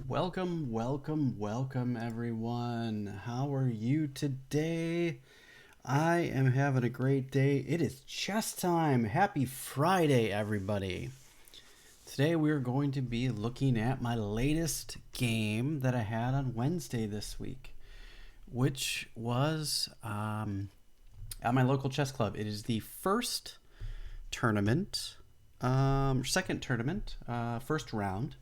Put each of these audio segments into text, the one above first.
Welcome, everyone. How are you today? I am having a great day. It is chess time. Happy Friday, everybody. Today, we are going to be looking at my latest game that I had on Wednesday this week, which was at my local chess club. It is the first tournament, second tournament, first round,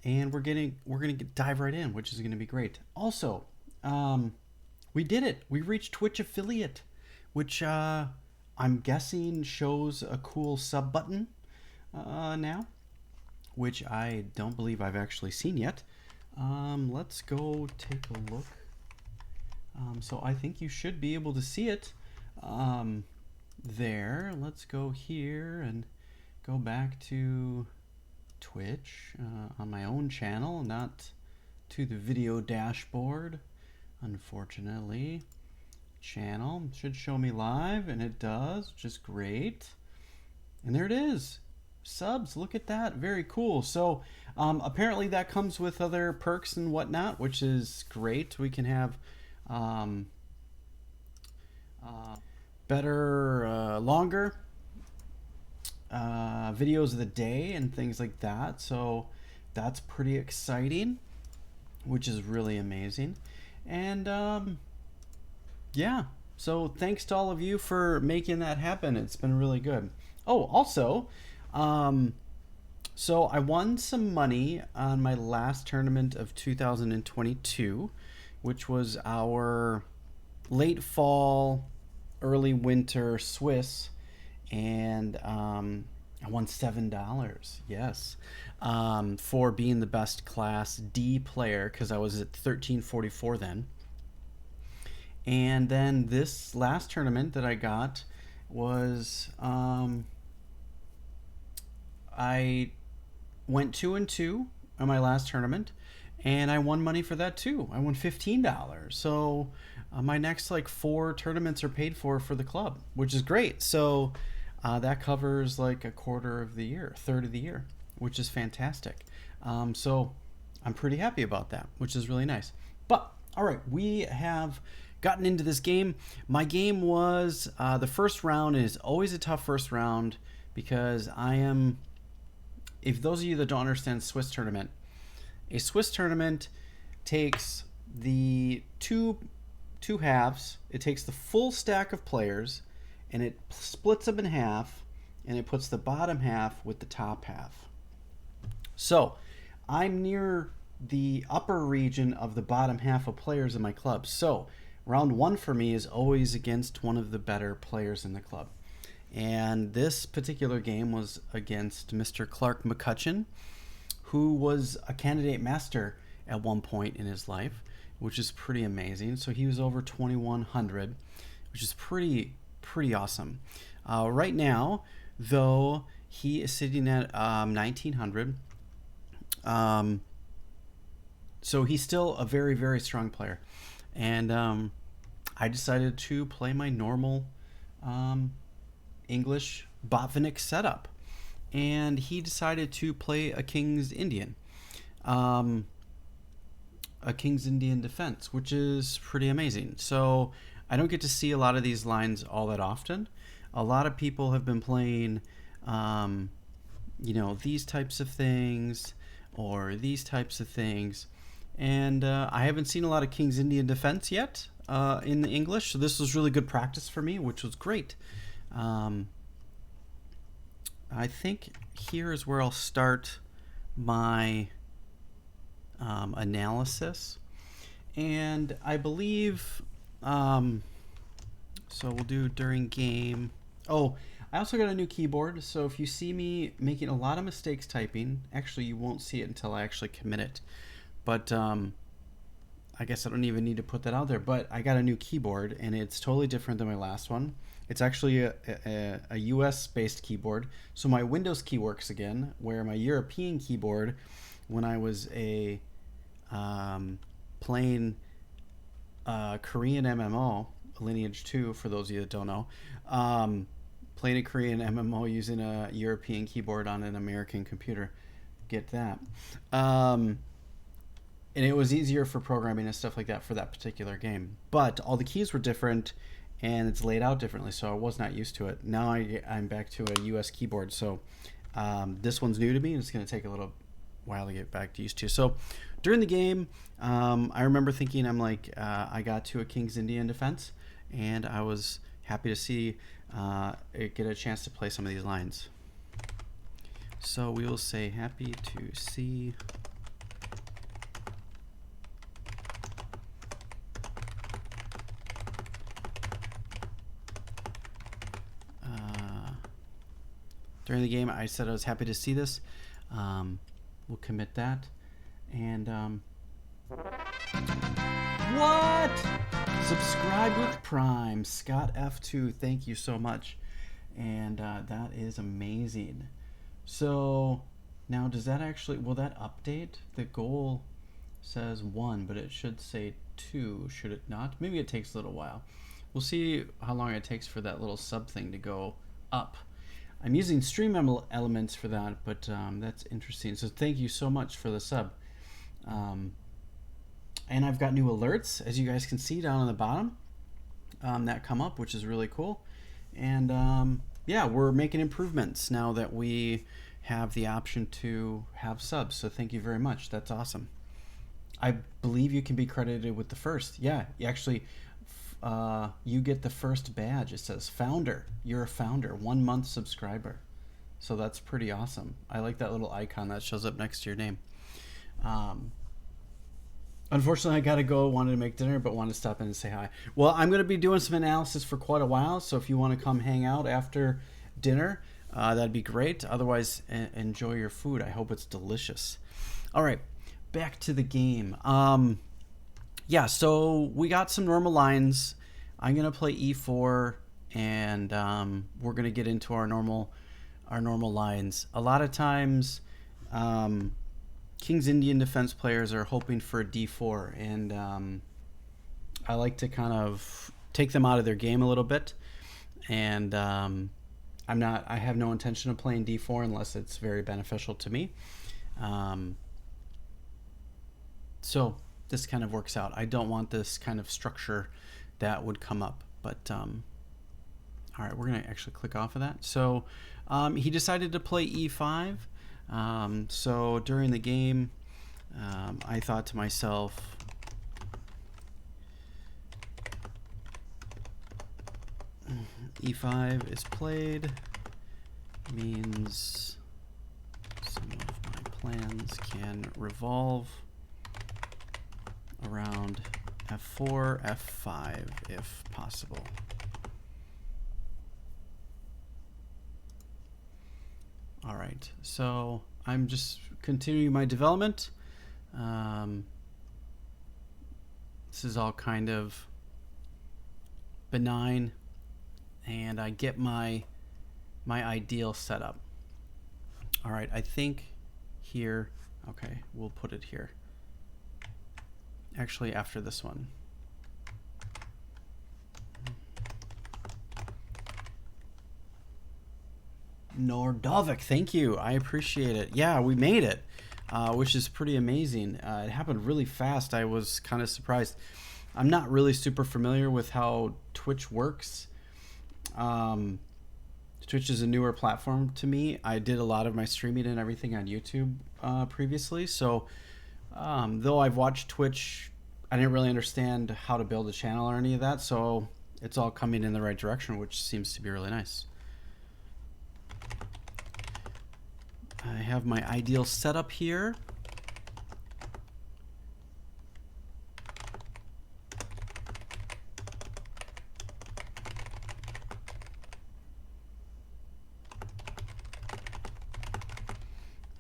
and we're gonna dive right in, which is gonna be great. Also, we did it. We reached Twitch affiliate, which I'm guessing shows a cool sub button now, which I don't believe I've actually seen yet. Let's go take a look. So I think you should be able to see it there. Let's go here and go back to Twitch on my own channel, not to the video dashboard. Unfortunately, channel should show me live, and it does, which is great. And there it is. Subs, look at that. Very cool. So apparently that comes with other perks and whatnot, which is great. We can have um, better, longer videos of the day and things like that. So that's pretty exciting, which is really amazing. And yeah, so thanks to all of you for making that happen. It's been really good. Oh, also, um, so I won some money on my last tournament of 2022, which was our late fall, early winter Swiss, and I won $7. Yes, for being the best Class D player because I was at 1344 then. And then this last tournament that I got was I went 2-2 on my last tournament, and I won money for that too. I won $15. So my next like four tournaments are paid for the club, which is great. So that covers like a quarter of the year, a third of the year, which is fantastic. So I'm pretty happy about that, which is really nice. But all right, we have gotten into this game. My game was the first round is always a tough first round because I am. If those of you that don't understand a Swiss tournament takes the two halves. It takes the full stack of players and it splits them in half, and it puts the bottom half with the top half. So I'm near the upper region of the bottom half of players in my club. So round one for me is always against one of the better players in the club. And this particular game was against Mr. Clark McCutcheon, who was a candidate master at one point in his life, which is pretty amazing. So he was over 2100, which is pretty awesome. Right now, though, he is sitting at 1900. So he's still a very strong player, and I decided to play my normal English Botvinnik setup, and he decided to play a King's Indian. A King's Indian defense, which is pretty amazing. So I don't get to see a lot of these lines all that often. A lot of people have been playing, these types of things or these types of things. And I haven't seen a lot of King's Indian defense yet in the English, so this was really good practice for me, which was great. I think here is where I'll start my analysis. And I believe, so we'll do during game. Oh, I also got a new keyboard, so if you see me making a lot of mistakes typing, actually you won't see it until I actually commit it. But I guess I don't even need to put that out there. But I got a new keyboard, and it's totally different than my last one. It's actually a US-based keyboard. So my Windows key works again, where my European keyboard, when I was playing Korean MMO, Lineage 2, for those of you that don't know, playing a Korean MMO using a European keyboard on an American computer. Get that. and it was easier for programming and stuff like that for that particular game. But all the keys were different, and it's laid out differently, so I was not used to it. Now I'm back to a US keyboard, so this one's new to me, and it's going to take a little while to get back to used to. So during the game, I remember thinking, I'm like, I got to a King's Indian defense, and I was happy to see it get a chance to play some of these lines. So we will say happy to see during the game. I said I was happy to see this. We'll commit that. And what? Subscribe with Prime. Scott F2, thank you so much. And that is amazing. So now does that actually, will that update? The goal says 1, but it should say 2, should it not? Maybe it takes a little while. We'll see how long it takes for that little sub thing to go up. I'm using Stream Elements for that, but that's interesting. So thank you so much for the sub. And I've got new alerts, as you guys can see down on the bottom, that come up, which is really cool. And yeah, we're making improvements now that we have the option to have subs. So thank you very much. That's awesome. I believe you can be credited with the first. Yeah, you actually, you get the first badge. It says founder. You're a founder, 1 month subscriber. So that's pretty awesome. I like that little icon that shows up next to your name. Unfortunately, I gotta go. Wanted to make dinner, but wanted to stop in and say hi. Well, I'm gonna be doing some analysis for quite a while, so if you want to come hang out after dinner, that'd be great. Otherwise, enjoy your food. I hope it's delicious. All right, back to the game. Yeah, so we got some normal lines. I'm gonna play e4, and we're gonna get into our normal lines. A lot of times, King's Indian defense players are hoping for a d4, and I like to kind of take them out of their game a little bit. And I have no intention of playing d4 unless it's very beneficial to me. So this kind of works out. I don't want this kind of structure that would come up, but all right, we're gonna actually click off of that. So he decided to play e5. So during the game, I thought to myself, e5 is played, means some of my plans can revolve around f4, f5 if possible. All right, so I'm just continuing my development. This is all kind of benign, and I get my ideal setup. All right, I think here, okay, we'll put it here. Actually, after this one. Nordovik, thank you. I appreciate it. Yeah, we made it, which is pretty amazing. It happened really fast. I was kind of surprised. I'm not really super familiar with how Twitch works. Twitch is a newer platform to me. I did a lot of my streaming and everything on YouTube previously. So though I've watched Twitch, I didn't really understand how to build a channel or any of that. So it's all coming in the right direction, which seems to be really nice. I have my ideal setup here.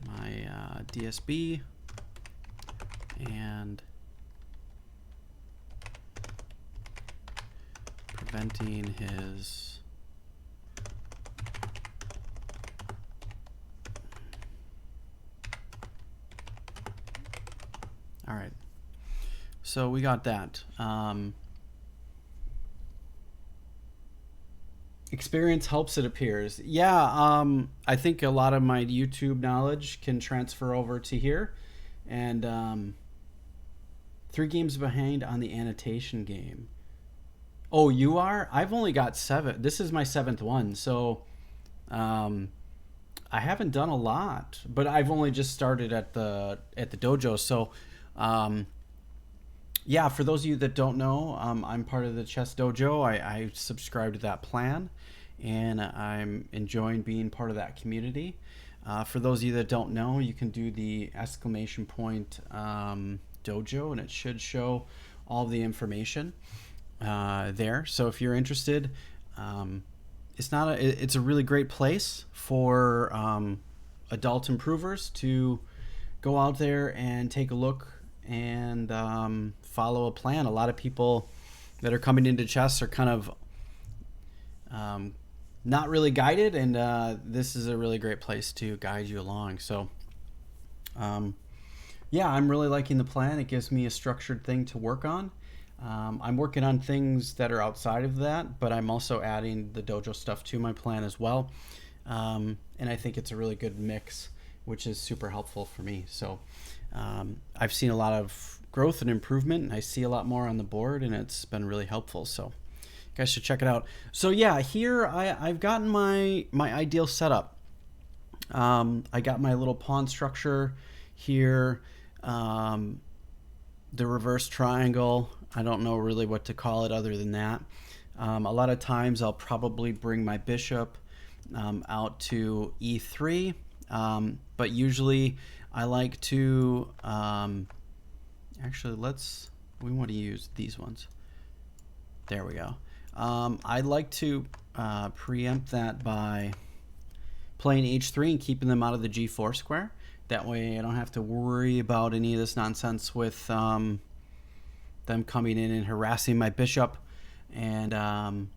My DSB and preventing his all right, so we got that. Experience helps, it appears. Yeah, I think a lot of my YouTube knowledge can transfer over to here, and 3 games behind on the annotation game. Oh, you are? I've only got 7. This is my 7th one, so um, I haven't done a lot, but I've only just started at the dojo. So, um, yeah, for those of you that don't know, I'm part of the chess dojo. I subscribe to that plan, and I'm enjoying being part of that community. For those of you that don't know, you can do the exclamation point dojo, and it should show all the information there. So if you're interested, it's a really great place for adult improvers to go out there and take a look and follow a plan. A lot of people that are coming into chess are kind of not really guided, and this is a really great place to guide you along. So yeah, I'm really liking the plan. It gives me a structured thing to work on. I'm working on things that are outside of that, but I'm also adding the dojo stuff to my plan as well. And I think it's a really good mix, which is super helpful for me. So I've seen a lot of growth and improvement, and I see a lot more on the board, and it's been really helpful. So you guys should check it out. So yeah, here I've gotten my ideal setup. I got my little pawn structure here, the reverse triangle. I don't know really what to call it other than that. A lot of times I'll probably bring my bishop out to e3, but usually I like to actually we want to use these ones. There we go. I'd like to preempt that by playing h3 and keeping them out of the g4 square. That way I don't have to worry about any of this nonsense with them coming in and harassing my bishop. And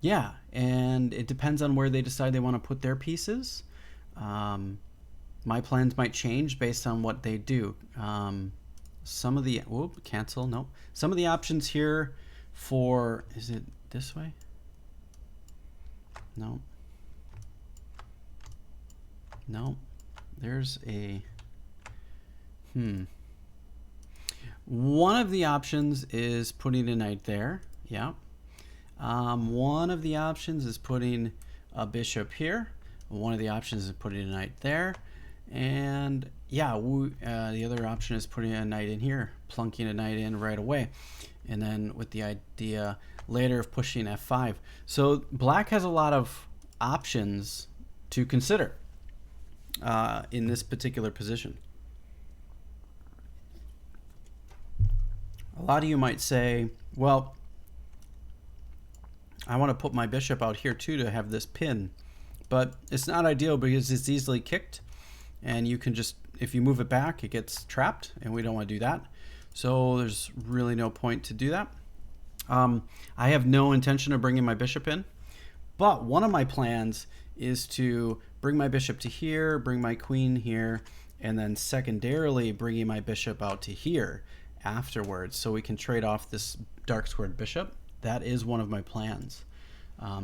yeah, and it depends on where they decide they want to put their pieces. My plans might change based on what they do. Some of the cancel, nope. Some of the options here for, is it this way? No. No. There's a one of the options is putting a knight there. Yeah. One of the options is putting a bishop here. One of the options is putting a knight there. And yeah, the other option is putting a knight in here, plunking a knight in right away. And then with the idea later of pushing f5. So black has a lot of options to consider in this particular position. A lot of you might say, well, I want to put my bishop out here too to have this pin, but it's not ideal because it's easily kicked, and you can just, if you move it back, it gets trapped, and we don't want to do that. So there's really no point to do that. I have no intention of bringing my bishop in, but one of my plans is to bring my bishop to here, bring my queen here, and then secondarily bringing my bishop out to here afterwards, so we can trade off this dark squared bishop. That is one of my plans.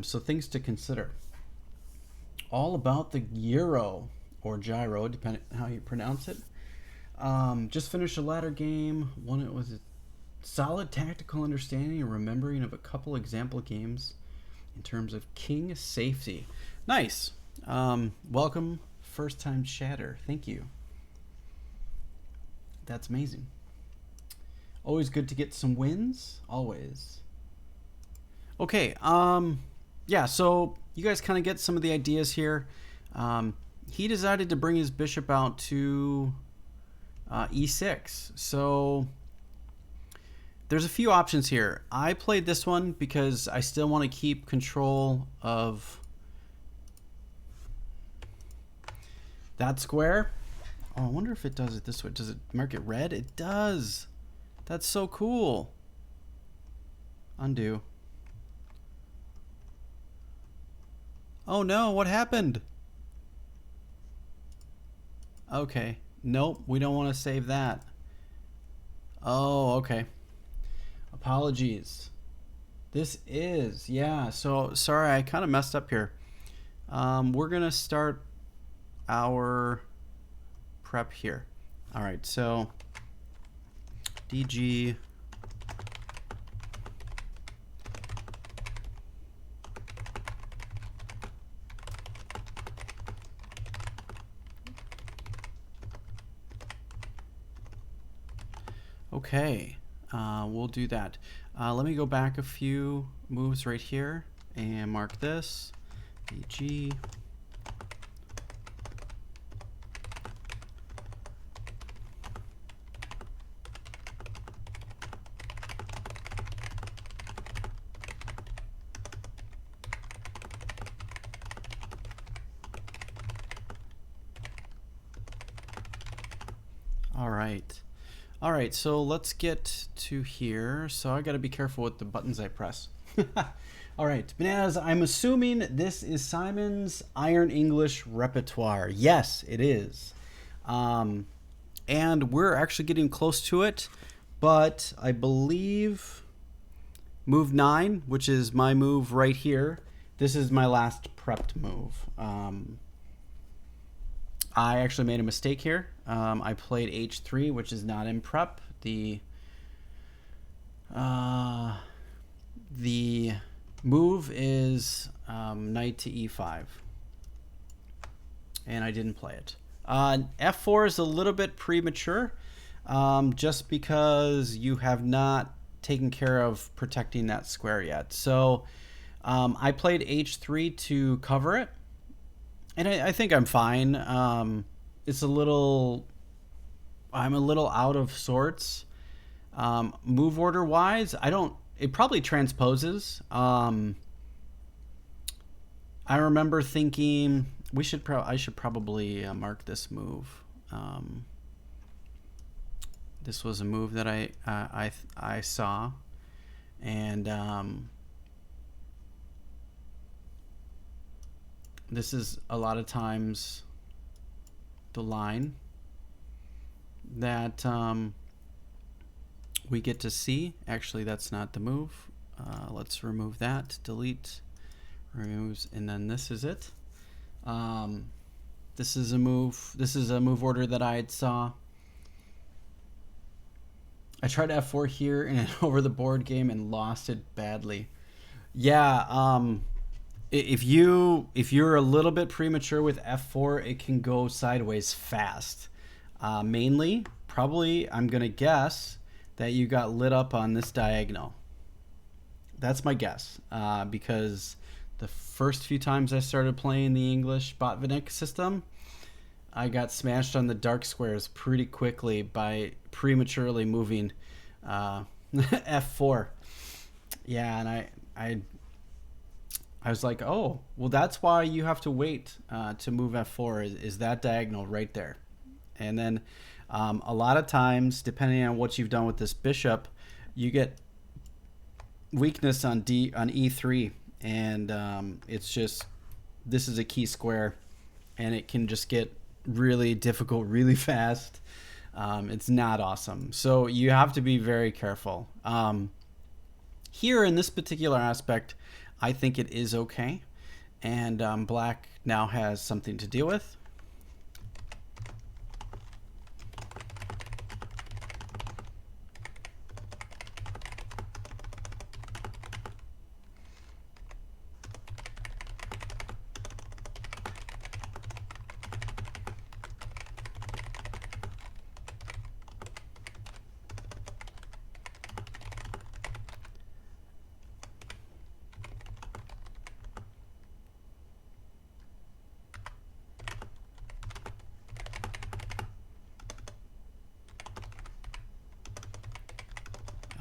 So things to consider. All about the gyro or gyro, depending on how you pronounce it. Just finished a ladder game. It was a solid tactical understanding and remembering of a couple example games in terms of king safety. Nice. Welcome, first time chatter. Thank you. That's amazing. Always good to get some wins. Always. Okay. Yeah. So you guys kind of get some of the ideas here. He decided to bring his bishop out to e6. So there's a few options here. I played this one because I still want to keep control of that square. Oh, I wonder if it does it this way. Does it mark it red? It does. That's so cool. Undo. Oh no, what happened? Okay. Nope, we don't want to save that. Oh, okay. Apologies. This is, yeah, so sorry, I kind of messed up here. We're going to start our prep here. All right, so DG. Okay, we'll do that. Let me go back a few moves right here and mark this. DG. All right. All right, so let's get to here. So I got to be careful with the buttons I press. All right, Bananas, I'm assuming this is Simon's Iron English repertoire. Yes, it is. And we're actually getting close to it, but I believe move 9, which is my move right here, this is my last prepped move. I actually made a mistake here. I played h3, which is not in prep. The move is knight to e5, and I didn't play it. F4 is a little bit premature, just because you have not taken care of protecting that square yet. So I played h3 to cover it. And I think I'm fine. It's a little, I'm a little out of sorts. Move order wise, it probably transposes. I remember thinking I should probably mark this move. This was a move that I saw, and this is a lot of times the line that we get to see. Actually, that's not the move. Let's remove that. Delete, removes, and then this is it. This is a move. This is a move order that I had saw. I tried F4 here in an over the board game and lost it badly. Yeah. If you're a little bit premature with F4, it can go sideways fast. Mainly, probably, I'm gonna guess that you got lit up on this diagonal. That's my guess, because the first few times I started playing the English Botvinnik system, I got smashed on the dark squares pretty quickly by prematurely moving F4. Yeah, and I was like, oh, well, that's why you have to wait to move F4 is that diagonal right there. And then a lot of times, depending on what you've done with this bishop, you get weakness on E3, and it's just, this is a key square, and it can just get really difficult really fast. It's not awesome. So you have to be very careful. Here in this particular aspect, I think it is okay, and black now has something to deal with.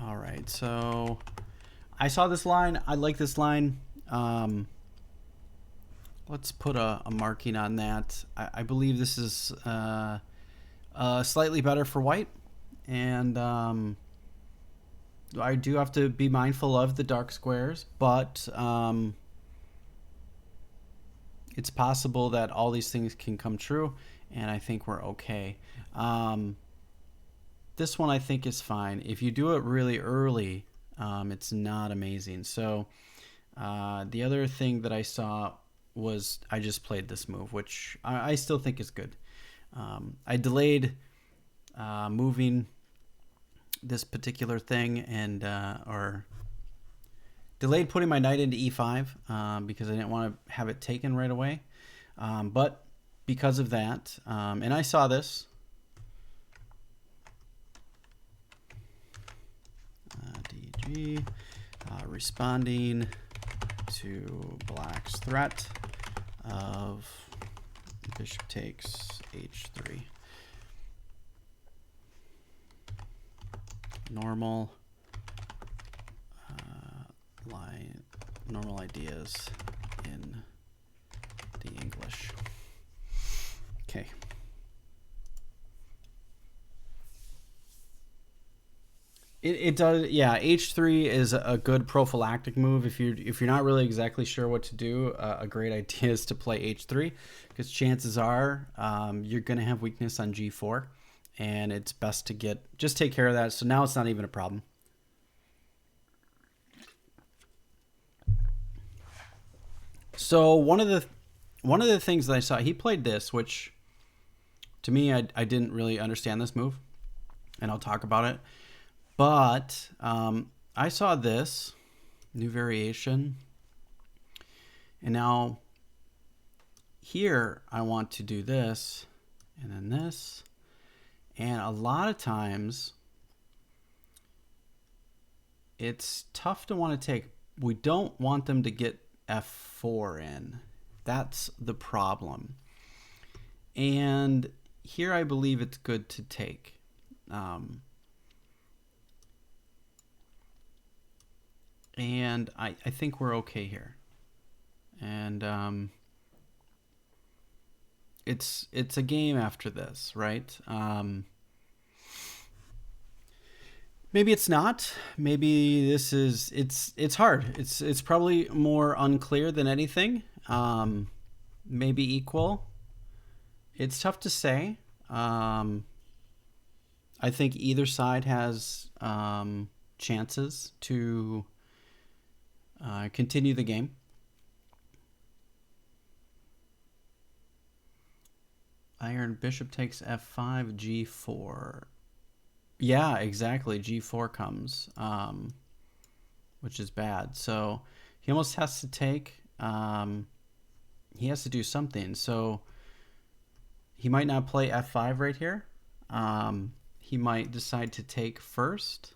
All right, so I saw this line. I like this line. Let's put a marking on that. I believe this is slightly better for white, and I do have to be mindful of the dark squares, but it's possible that all these things can come true, and I think we're okay. This one I think is fine. If you do it really early, it's not amazing. So the other thing that I saw was I just played this move, which I still think is good. I delayed moving this particular thing and or delayed putting my knight into e5 because I didn't want to have it taken right away. But because of that, and I saw this. DG responding to black's threat of bishop takes h3. Normal normal ideas in the English. Okay. It does, yeah. H3 is a good prophylactic move if you're not really exactly sure what to do. A great idea is to play H3 because chances are you're going to have weakness on G4, and it's best to just take care of that. So now it's not even a problem. So one of the things that I saw, he played this, which to me I didn't really understand this move, and I'll talk about it. But I saw this new variation, and now here I want to do this, and then this, and a lot of times it's tough to want to take. We don't want them to get F4 in. That's the problem. And here I believe it's good to take. And I think we're okay here. And it's a game after this, right? Maybe it's not. Maybe this is it's hard. It's probably more unclear than anything. Maybe equal. It's tough to say. I think either side has chances to continue the game. Iron bishop takes f5, g4. Yeah, exactly. G4 comes, which is bad. So he almost has to take. He has to do something. So he might not play f5 right here. He might decide to take first.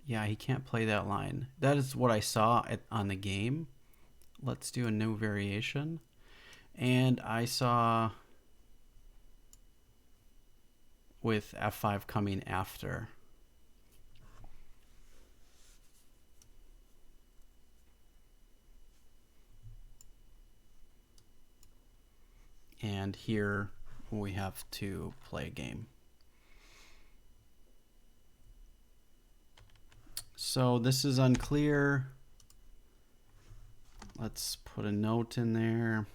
Yeah, he can't play that line. That is what I saw on the game. Let's do a new variation. And I saw with f5 coming after. And here we have to play a game. So this is unclear. Let's put a note in there.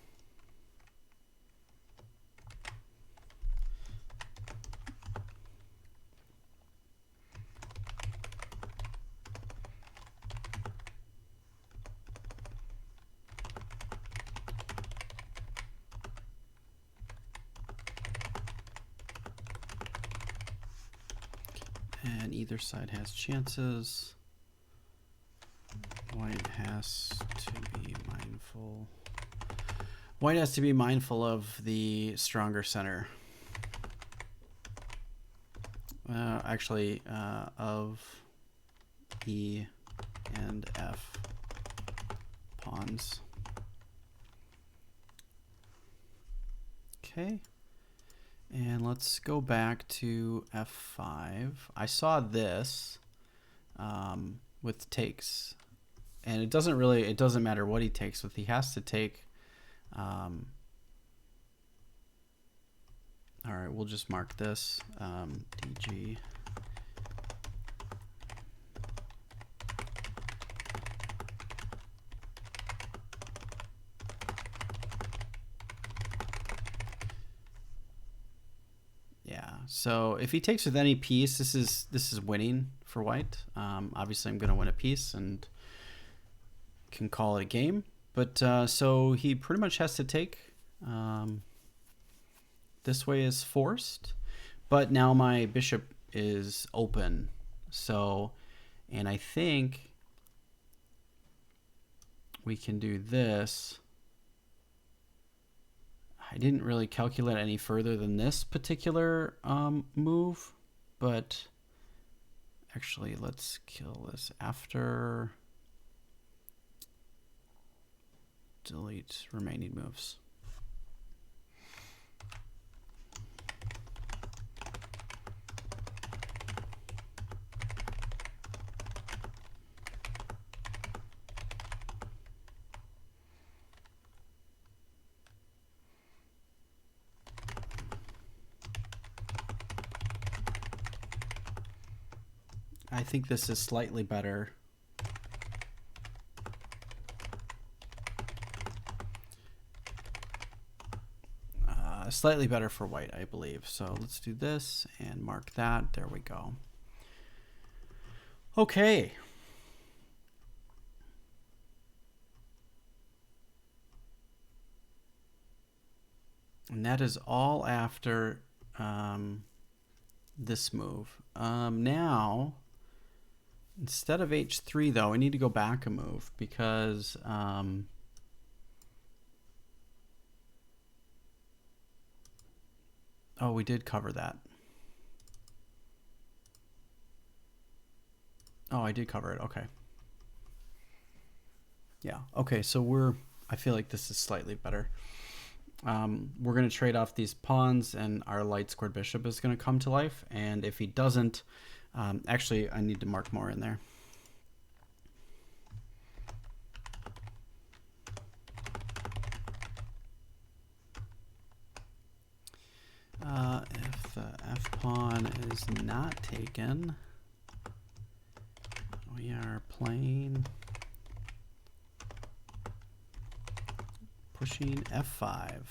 And either side has chances. White has to be mindful. White has to be mindful of the stronger center. Actually, of E and F pawns. Okay. And let's go back to F5. I saw this with takes. And it doesn't matter what he takes with. He has to take. All right, we'll just mark this DG. Yeah. So if he takes with any piece, this is winning for white. Obviously, I'm going to win a piece and can call it a game. But so he pretty much has to take. This way is forced, but now my bishop is open. So, and I think we can do this. I didn't really calculate any further than this particular move, but actually let's kill this after. Delete remaining moves. I think this is slightly better. Slightly better for white, I believe. So let's do this and mark that. There we go. Okay. And that is all after this move. Now, instead of h3, though, I need to go back a move because oh, we did cover that. Oh, I did cover it. Okay. Yeah. Okay. So I feel like this is slightly better. We're going to trade off these pawns and our light squared bishop is going to come to life. And if he doesn't, actually, I need to mark more in there. If the f pawn is not taken, we are playing pushing f5.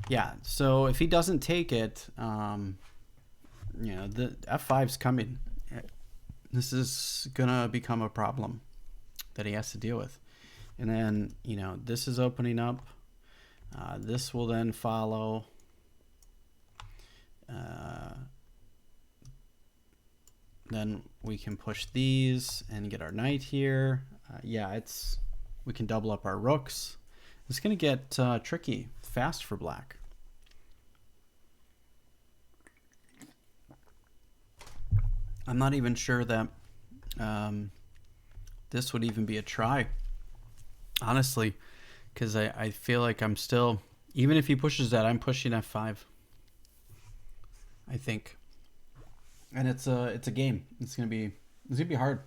Yeah, so if he doesn't take it, you know, the f5's coming. This is gonna become a problem that he has to deal with. And then, you know, this is opening up. This will then follow. Then we can push these and get our knight here. Yeah, we can double up our rooks. It's gonna get tricky fast for black. I'm not even sure that this would even be a try, honestly, because I feel like I'm still, even if he pushes that, I'm pushing f5, I think. And it's a game. It's gonna be hard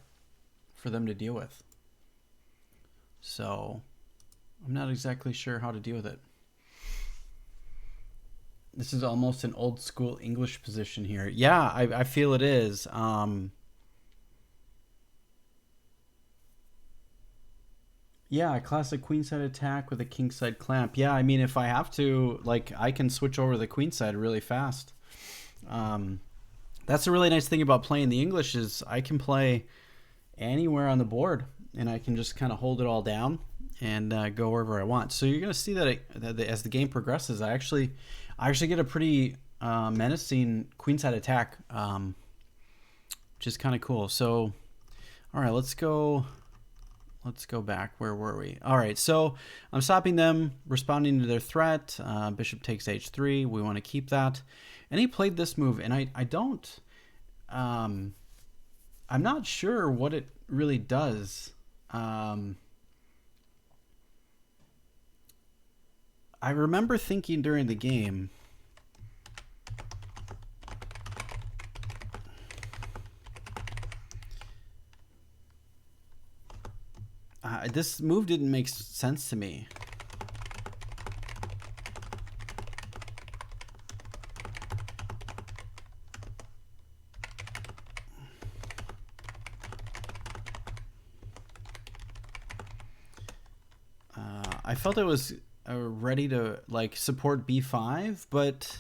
for them to deal with. So I'm not exactly sure how to deal with it. This is almost an old school English position here. Yeah, I feel it is. Yeah, a classic queenside attack with a kingside clamp. Yeah, I mean, if I have to, like, I can switch over to the queenside really fast. That's a really nice thing about playing the English is I can play anywhere on the board and I can just kind of hold it all down and go wherever I want. So you're going to see that, as the game progresses, I actually get a pretty menacing queenside attack, which is kind of cool. So, all right, let's go back. Where were we? All right, so I'm stopping them, responding to their threat. Bishop takes h3. We want to keep that. And he played this move, and I don't, I'm not sure what it really does. I remember thinking during the game, this move didn't make sense to me. I felt it was ready to like support b5, but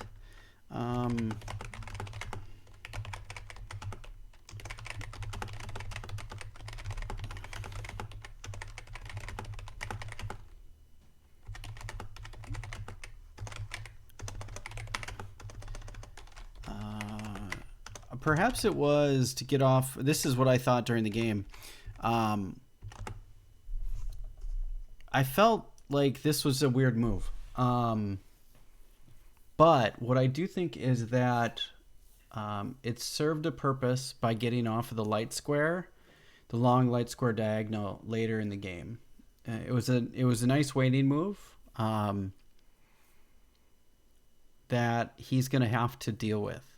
perhaps it was to get off. This is what I thought during the game. Um, I felt like this was a weird move. But what I do think is that it served a purpose by getting off of the light square, the long light square diagonal later in the game. It was a nice waiting move that he's going to have to deal with,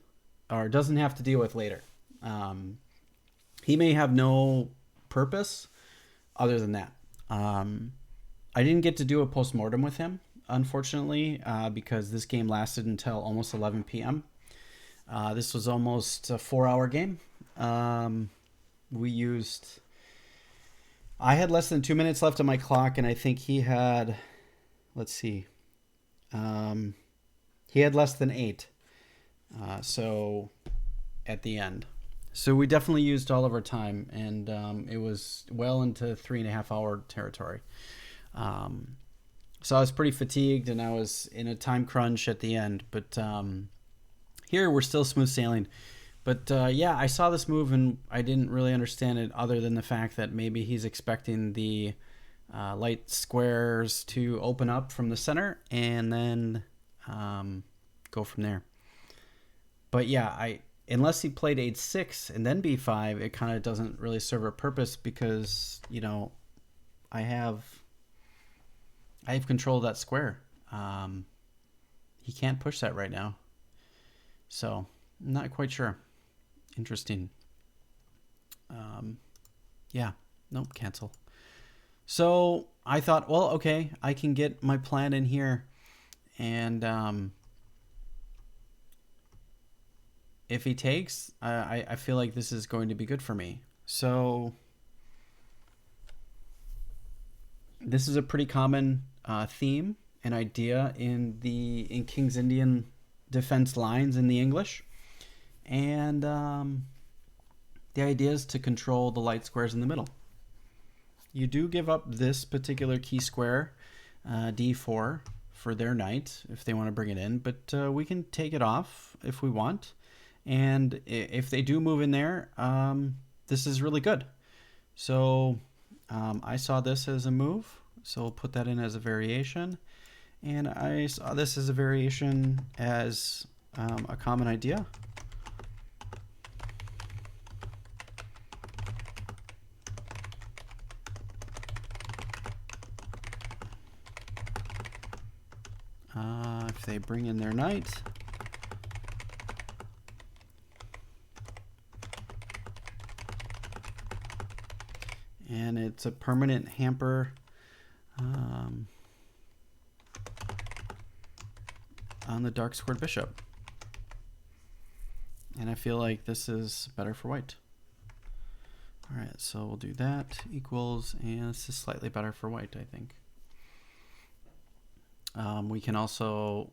or doesn't have to deal with later. He may have no purpose other than that. I didn't get to do a postmortem with him, unfortunately, because this game lasted until almost 11 p.m. This was almost a 4-hour game. I had less than 2 minutes left on my clock, and I think he had, let's see, he had less than 8. So at the end. So we definitely used all of our time, and it was well into 3.5-hour territory. So I was pretty fatigued, and I was in a time crunch at the end. But here we're still smooth sailing. But yeah, I saw this move, and I didn't really understand it other than the fact that maybe he's expecting the light squares to open up from the center and then go from there. But yeah, unless he played h6 and then b5, it kind of doesn't really serve a purpose because, I have control of that square. He can't push that right now. So, I'm not quite sure. Interesting. Yeah. Nope, cancel. So, I thought, well, okay, I can get my plan in here. And if he takes, I feel like this is going to be good for me. So this is a pretty common theme and idea in King's Indian defense lines in the English. And the idea is to control the light squares in the middle. You do give up this particular key square, d4, for their knight if they want to bring it in, but we can take it off if we want. And if they do move in there, this is really good. So I saw this as a move, so we'll put that in as a variation. And I saw this as a variation as a common idea. If they bring in their knight, and it's a permanent hamper on the dark squared bishop. And I feel like this is better for white. All right, so we'll do that equals, and this is slightly better for white, I think. We can also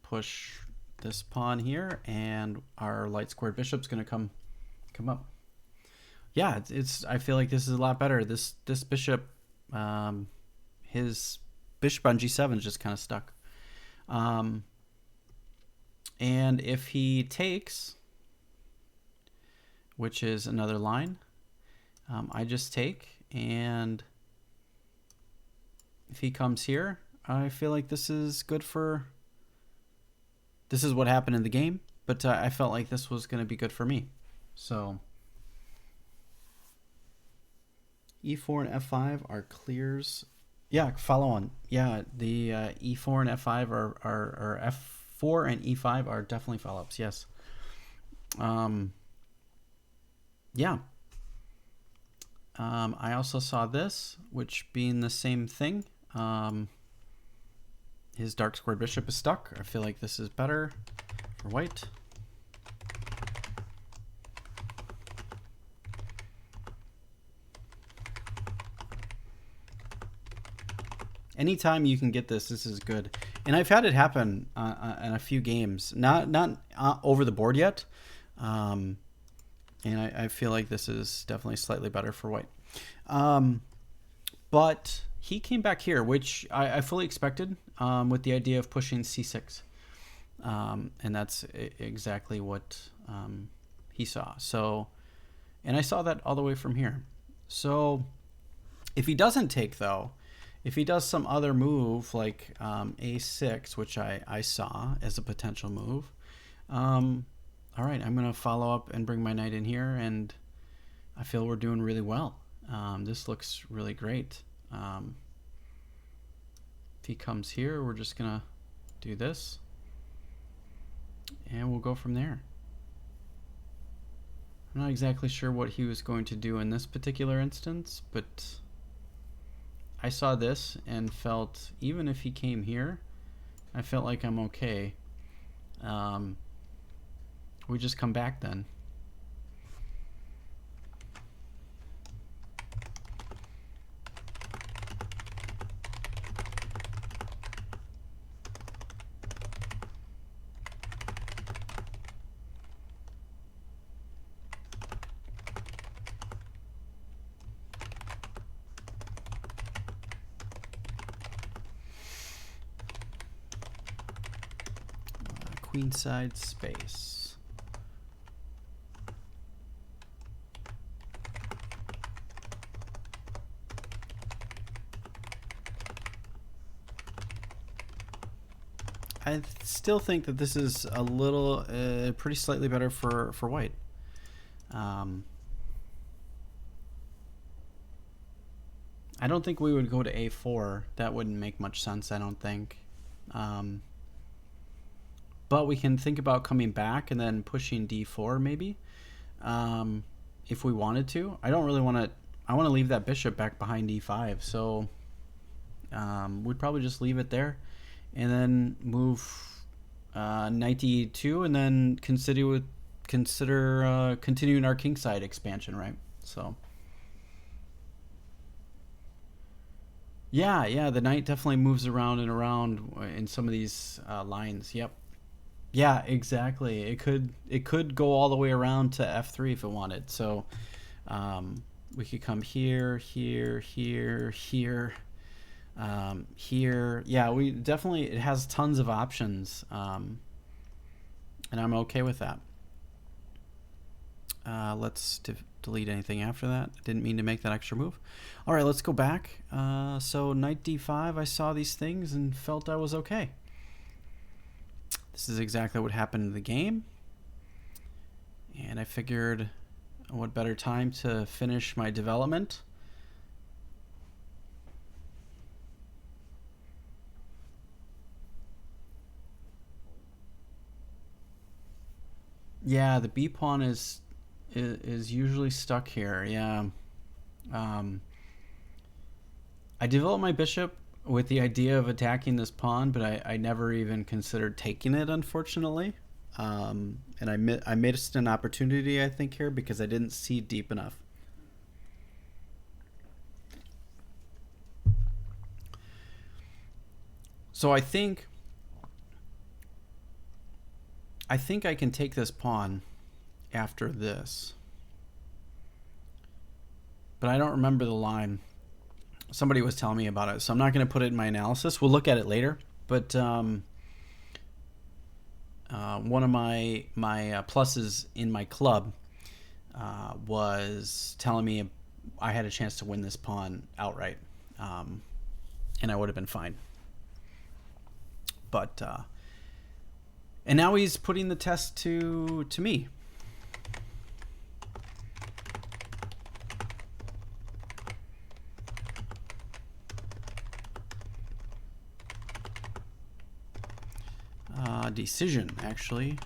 push this pawn here, and our light squared bishop's going to come up. Yeah, I feel like this is a lot better. This bishop, his bishop on g7 is just kind of stuck. And if he takes, which is another line, I just take, and if he comes here, I feel like this is good for, this is what happened in the game, but I felt like this was going to be good for me. So e4 and f5 are clears. Yeah, follow on. Yeah, the e4 and f5 are f4 and e5 are definitely follow-ups, yes. Yeah. I also saw this, which being the same thing. His dark squared bishop is stuck. I feel like this is better for white. Anytime you can get this is good. And I've had it happen in a few games. Not over the board yet. And I feel like this is definitely slightly better for white. But he came back here, which I fully expected, with the idea of pushing c6. And that's exactly what he saw. So, and I saw that all the way from here. So if he doesn't take, though, if he does some other move like a6, which I saw as a potential move, all right, I'm going to follow up and bring my knight in here, and I feel we're doing really well. This looks really great. If he comes here, we're just going to do this, and we'll go from there. I'm not exactly sure what he was going to do in this particular instance, but I saw this and felt even if he came here, I felt like I'm okay. We just come back then. Queenside space. I still think that this is a little, pretty slightly better for white. I don't think we would go to a4. That wouldn't make much sense, I don't think. But we can think about coming back and then pushing d4 maybe, if we wanted to. I don't really want to. I want to leave that bishop back behind e5, so we'd probably just leave it there, and then move knight to e2, and then consider continuing our kingside expansion, right? So yeah, the knight definitely moves around and around in some of these lines. Yep. Yeah, exactly. It could go all the way around to f3 if it wanted. So we could come here, here, here, here, here. Yeah, we definitely, it has tons of options, and I'm okay with that. Let's delete anything after that. I didn't mean to make that extra move. All right, let's go back. So knight d5, I saw these things and felt I was okay. This is exactly what happened in the game. And I figured, what better time to finish my development? Yeah, the b pawn is usually stuck here. Yeah. I developed my bishop with the idea of attacking this pawn, but I never even considered taking it, unfortunately. And I missed an opportunity, I think, here because I didn't see deep enough. So I think I can take this pawn after this, but I don't remember the line. Somebody was telling me about it, so I'm not going to put it in my analysis. We'll look at it later. But one of my pluses in my club was telling me I had a chance to win this pawn outright, and I would have been fine. But and now he's putting the test to me. Decision, actually.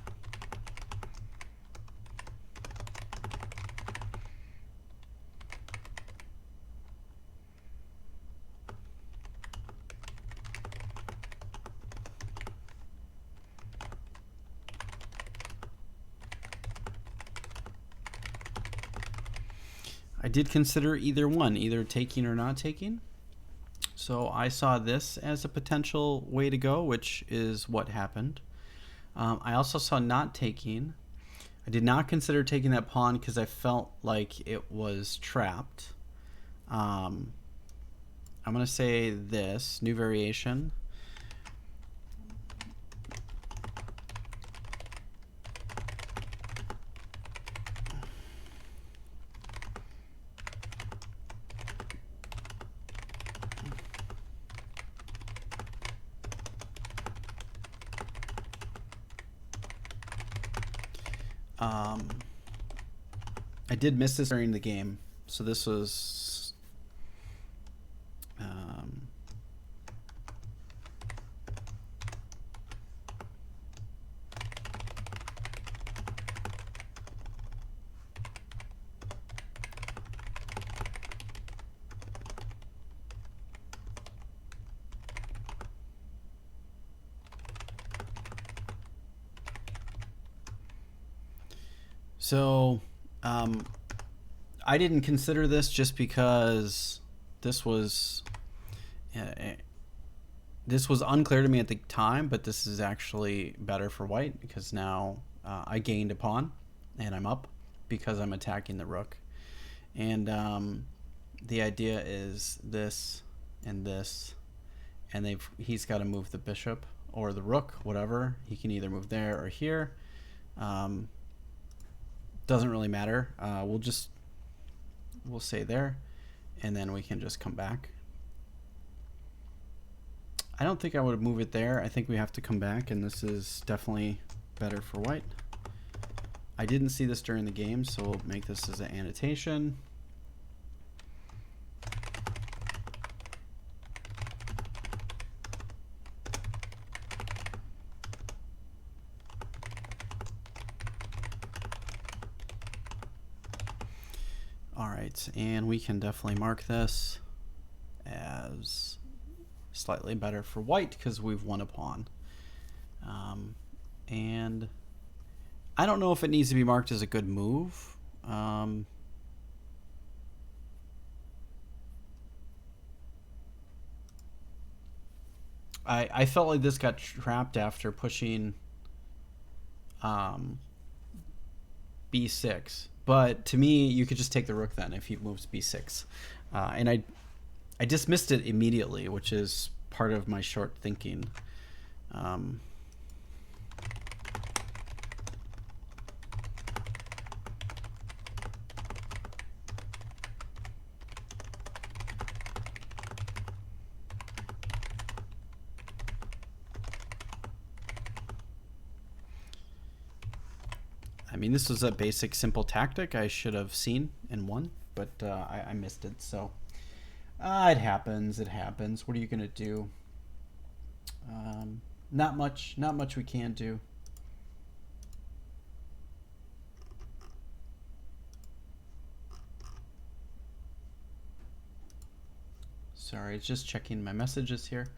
I did consider either one, either taking or not taking. So I saw this as a potential way to go, which is what happened. I also saw not taking. I did not consider taking that pawn because I felt like it was trapped. I'm going to say this, new variation. Um, I did miss this during the game, so this was so I didn't consider this just because this was uh, this was unclear to me at the time, but this is actually better for white because now I gained a pawn and I'm up because I'm attacking the rook. And the idea is this and this, and he's got to move the bishop or the rook, whatever. He can either move there or here. Doesn't really matter. We'll say there, and then we can just come back. I don't think I would move it there. I think we have to come back, and this is definitely better for white. I didn't see this during the game, so we'll make this as an annotation. All right, and we can definitely mark this as slightly better for white because we've won a pawn. And I don't know if it needs to be marked as a good move. I felt like this got trapped after pushing b6. But to me, you could just take the rook then if he moves b6. And I dismissed it immediately, which is part of my short thinking. I mean, this was a basic, simple tactic I should have seen and won, but I missed it. So it happens. It happens. What are you gonna do? Not much. Not much we can do. Sorry, it's just checking my messages here.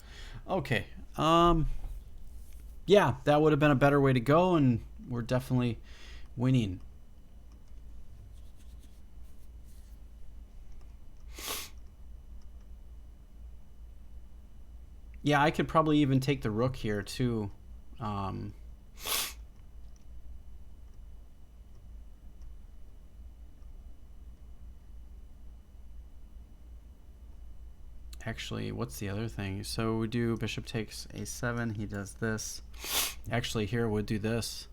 Okay. Yeah, that would have been a better way to go, and we're definitely winning. Yeah, I could probably even take the rook here too. Actually, what's the other thing? So we do bishop takes a7. He does this. Actually, here we'll do this.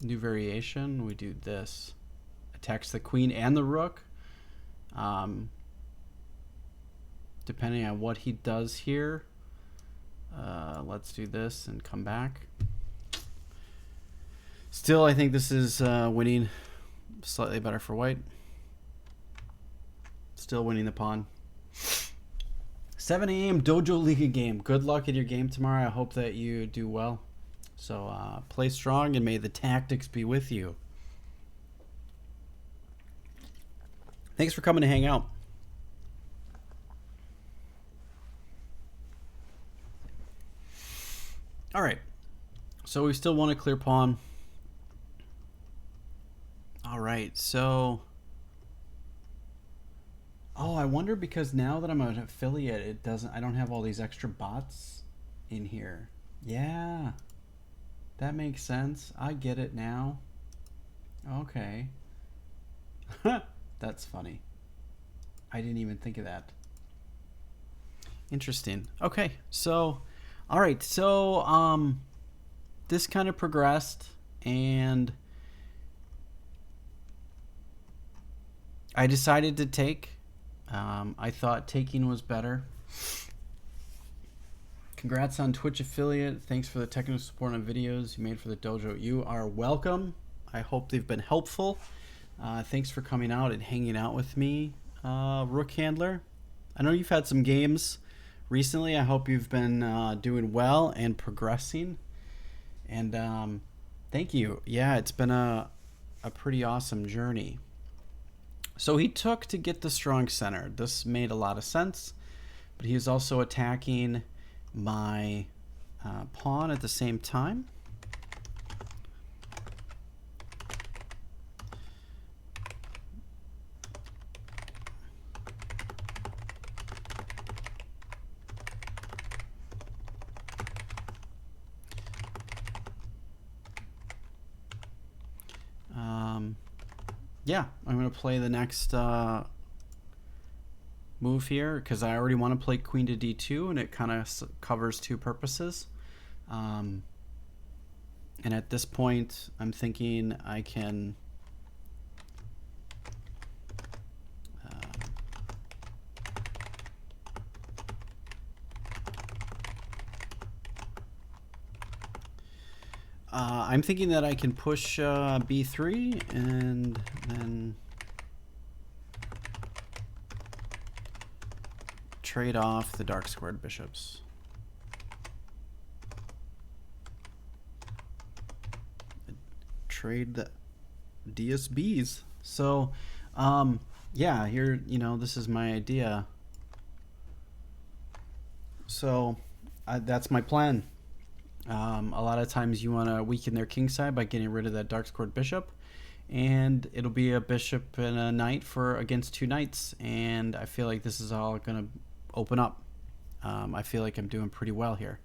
New variation. We do this. Attacks the queen and the rook. Depending on what he does here. Let's do this and come back. Still, I think this is winning. Slightly better for white. Still winning the pawn. 7 a.m. Dojo Liga game. Good luck in your game tomorrow. I hope that you do well. So play strong and may the tactics be with you. Thanks for coming to hang out. All right. So we still want a clear pawn. All right. So... Oh, I wonder because now that I'm an affiliate, I don't have all these extra bots in here. Yeah. That makes sense. I get it now. Okay. That's funny. I didn't even think of that. Interesting. Okay. So, all right. So, this kind of progressed and I decided to take. I thought taking was better. Congrats on Twitch affiliate. Thanks for the technical support on videos you made for the dojo. You are welcome. I hope they've been helpful. Thanks for coming out and hanging out with me, Rook Handler. I know you've had some games recently. I hope you've been doing well and progressing. And thank you. Yeah, it's been a pretty awesome journey. So he took to get the strong center. This made a lot of sense, but he was also attacking my pawn at the same time. Yeah, I'm going to play the next move here because I already want to play queen to d2, and it kind of covers two purposes. And at this point, I'm thinking I can I'm thinking that I can push b3 and then trade off the dark squared bishops. Trade the DSBs. So, yeah, here, this is my idea. So, that's my plan. A lot of times you want to weaken their king side by getting rid of that dark squared bishop, and it'll be a bishop and a knight against two knights, and I feel like this is all going to open up. I feel like I'm doing pretty well here,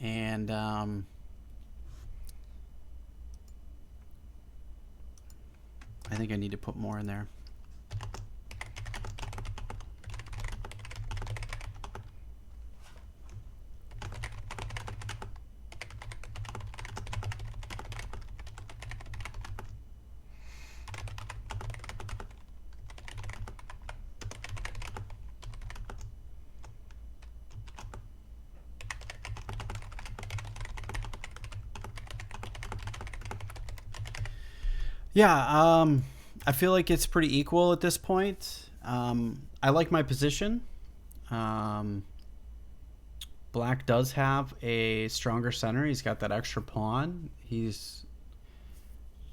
and I think I need to put more in there. Yeah, I feel like it's pretty equal at this point. I like my position. Black does have a stronger center. He's got that extra pawn.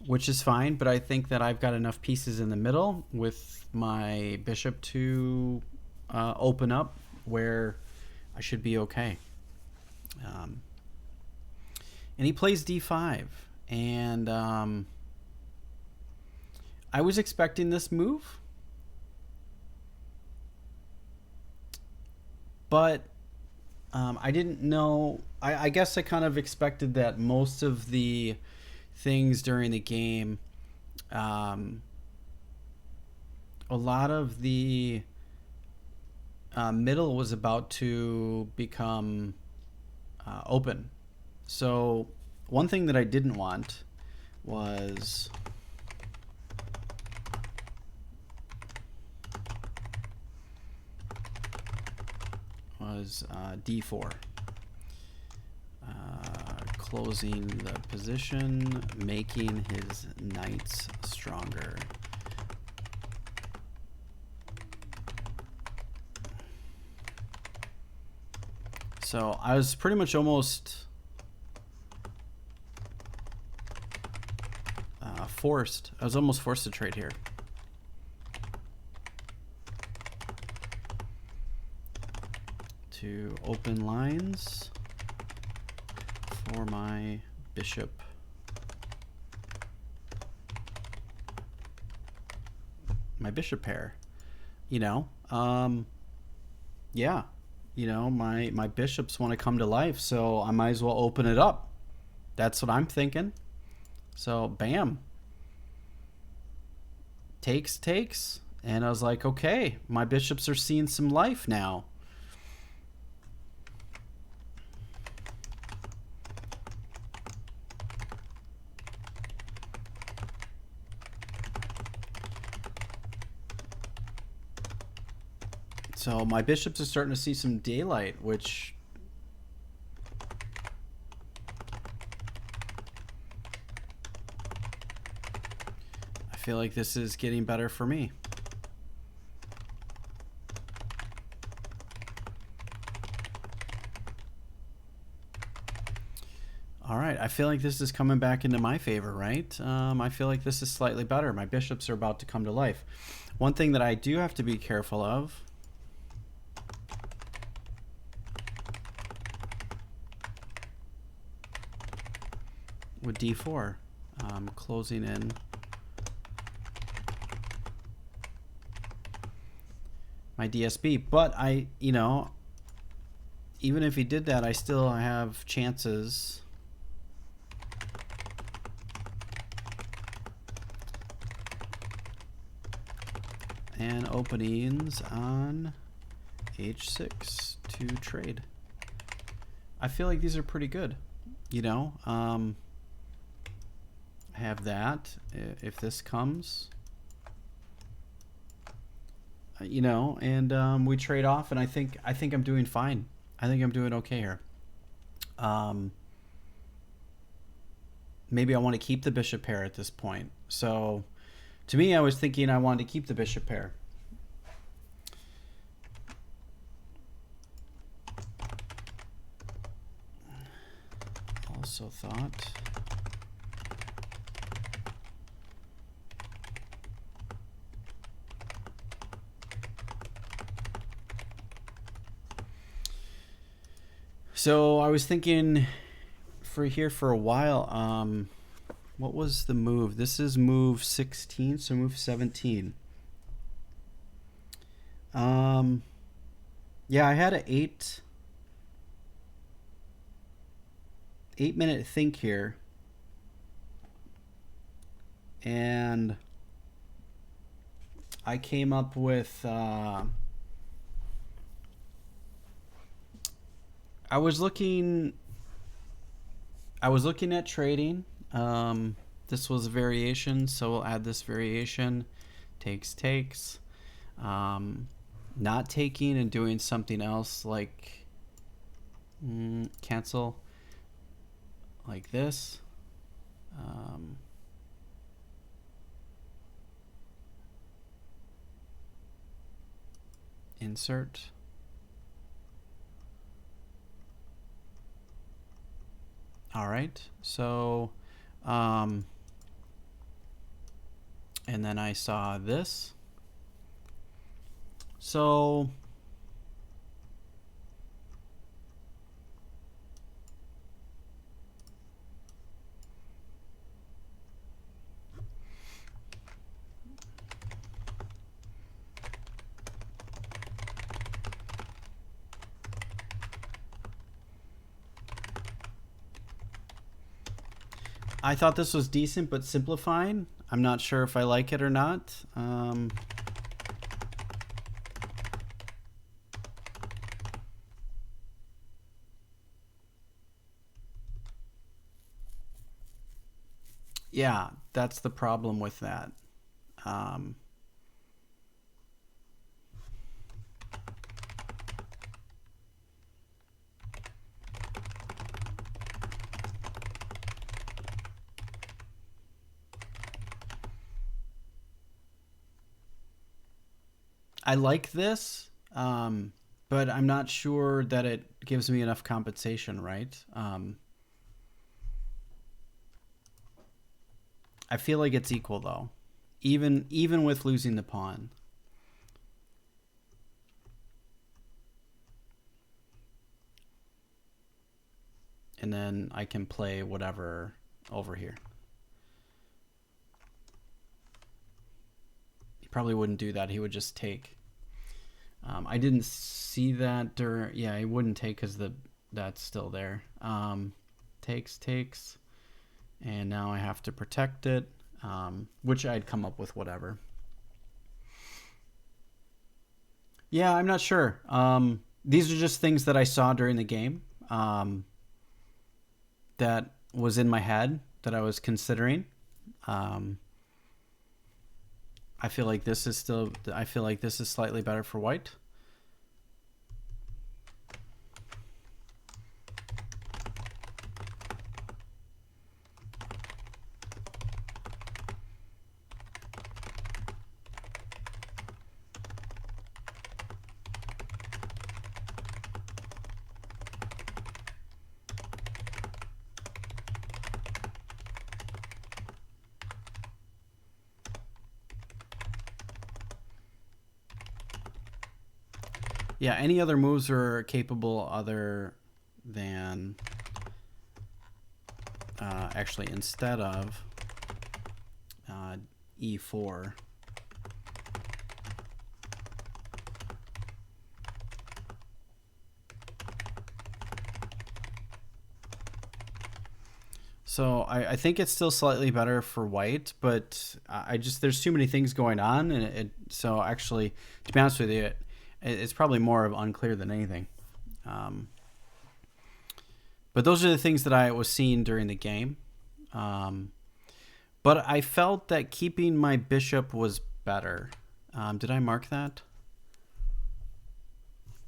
Which is fine, but I think that I've got enough pieces in the middle with my bishop to open up where I should be okay. And he plays d5, and I was expecting this move, but I didn't know. I guess I kind of expected that most of the things during the game, a lot of the middle was about to become open. So one thing that I didn't want was d4, closing the position, making his knights stronger. So I was pretty much almost forced. I was almost forced to trade here. To open lines for my bishop. My bishop pair. Yeah. My bishops want to come to life, so I might as well open it up. That's what I'm thinking. So, bam. Takes. And I was like, okay, my bishops are seeing some life now. So my bishops are starting to see some daylight, which feel like this is getting better for me. All right, I feel like this is coming back into my favor, right? I feel like this is slightly better. My bishops are about to come to life. One thing that I do have to be careful of with d4, closing in. My DSB, but you know, even if he did that, I still have chances. And openings on h6 to trade. I feel like these are pretty good, you know. I have that. If this comes, you know, and we trade off, and I think I'm doing fine. I think I'm doing okay here. Maybe I want to keep the bishop pair at this point. So to me, I was thinking I wanted to keep the bishop pair. Also thought so I was thinking for a while, what was the move? This is move 16, so move 17. Yeah, I had an 8-minute think here, and I came up with I was looking at trading. This was a variation, so we'll add this variation. Takes. Not taking and doing something else like cancel like this. Insert. All right, so and then I saw this. So I thought this was decent, but simplifying. I'm not sure if I like it or not. Yeah, that's the problem with that. I like this, but I'm not sure that it gives me enough compensation, right? I feel like it's equal though, even with losing the pawn. And then I can play whatever over here. He probably wouldn't do that. He would just take. I didn't see that during. Yeah, he wouldn't take because that's still there. Takes. And now I have to protect it, which I'd come up with whatever. Yeah, I'm not sure. These are just things that I saw during the game that was in my head that I was considering. I feel like this is slightly better for white. Yeah, any other moves are capable other than actually instead of uh, e4. So I think it's still slightly better for white, but I just there's too many things going on, and so actually, to be honest with you, it's probably more of unclear than anything. Um, but those are the things that I was seeing during the game. Um, but I felt that keeping my bishop was better. Did I mark that?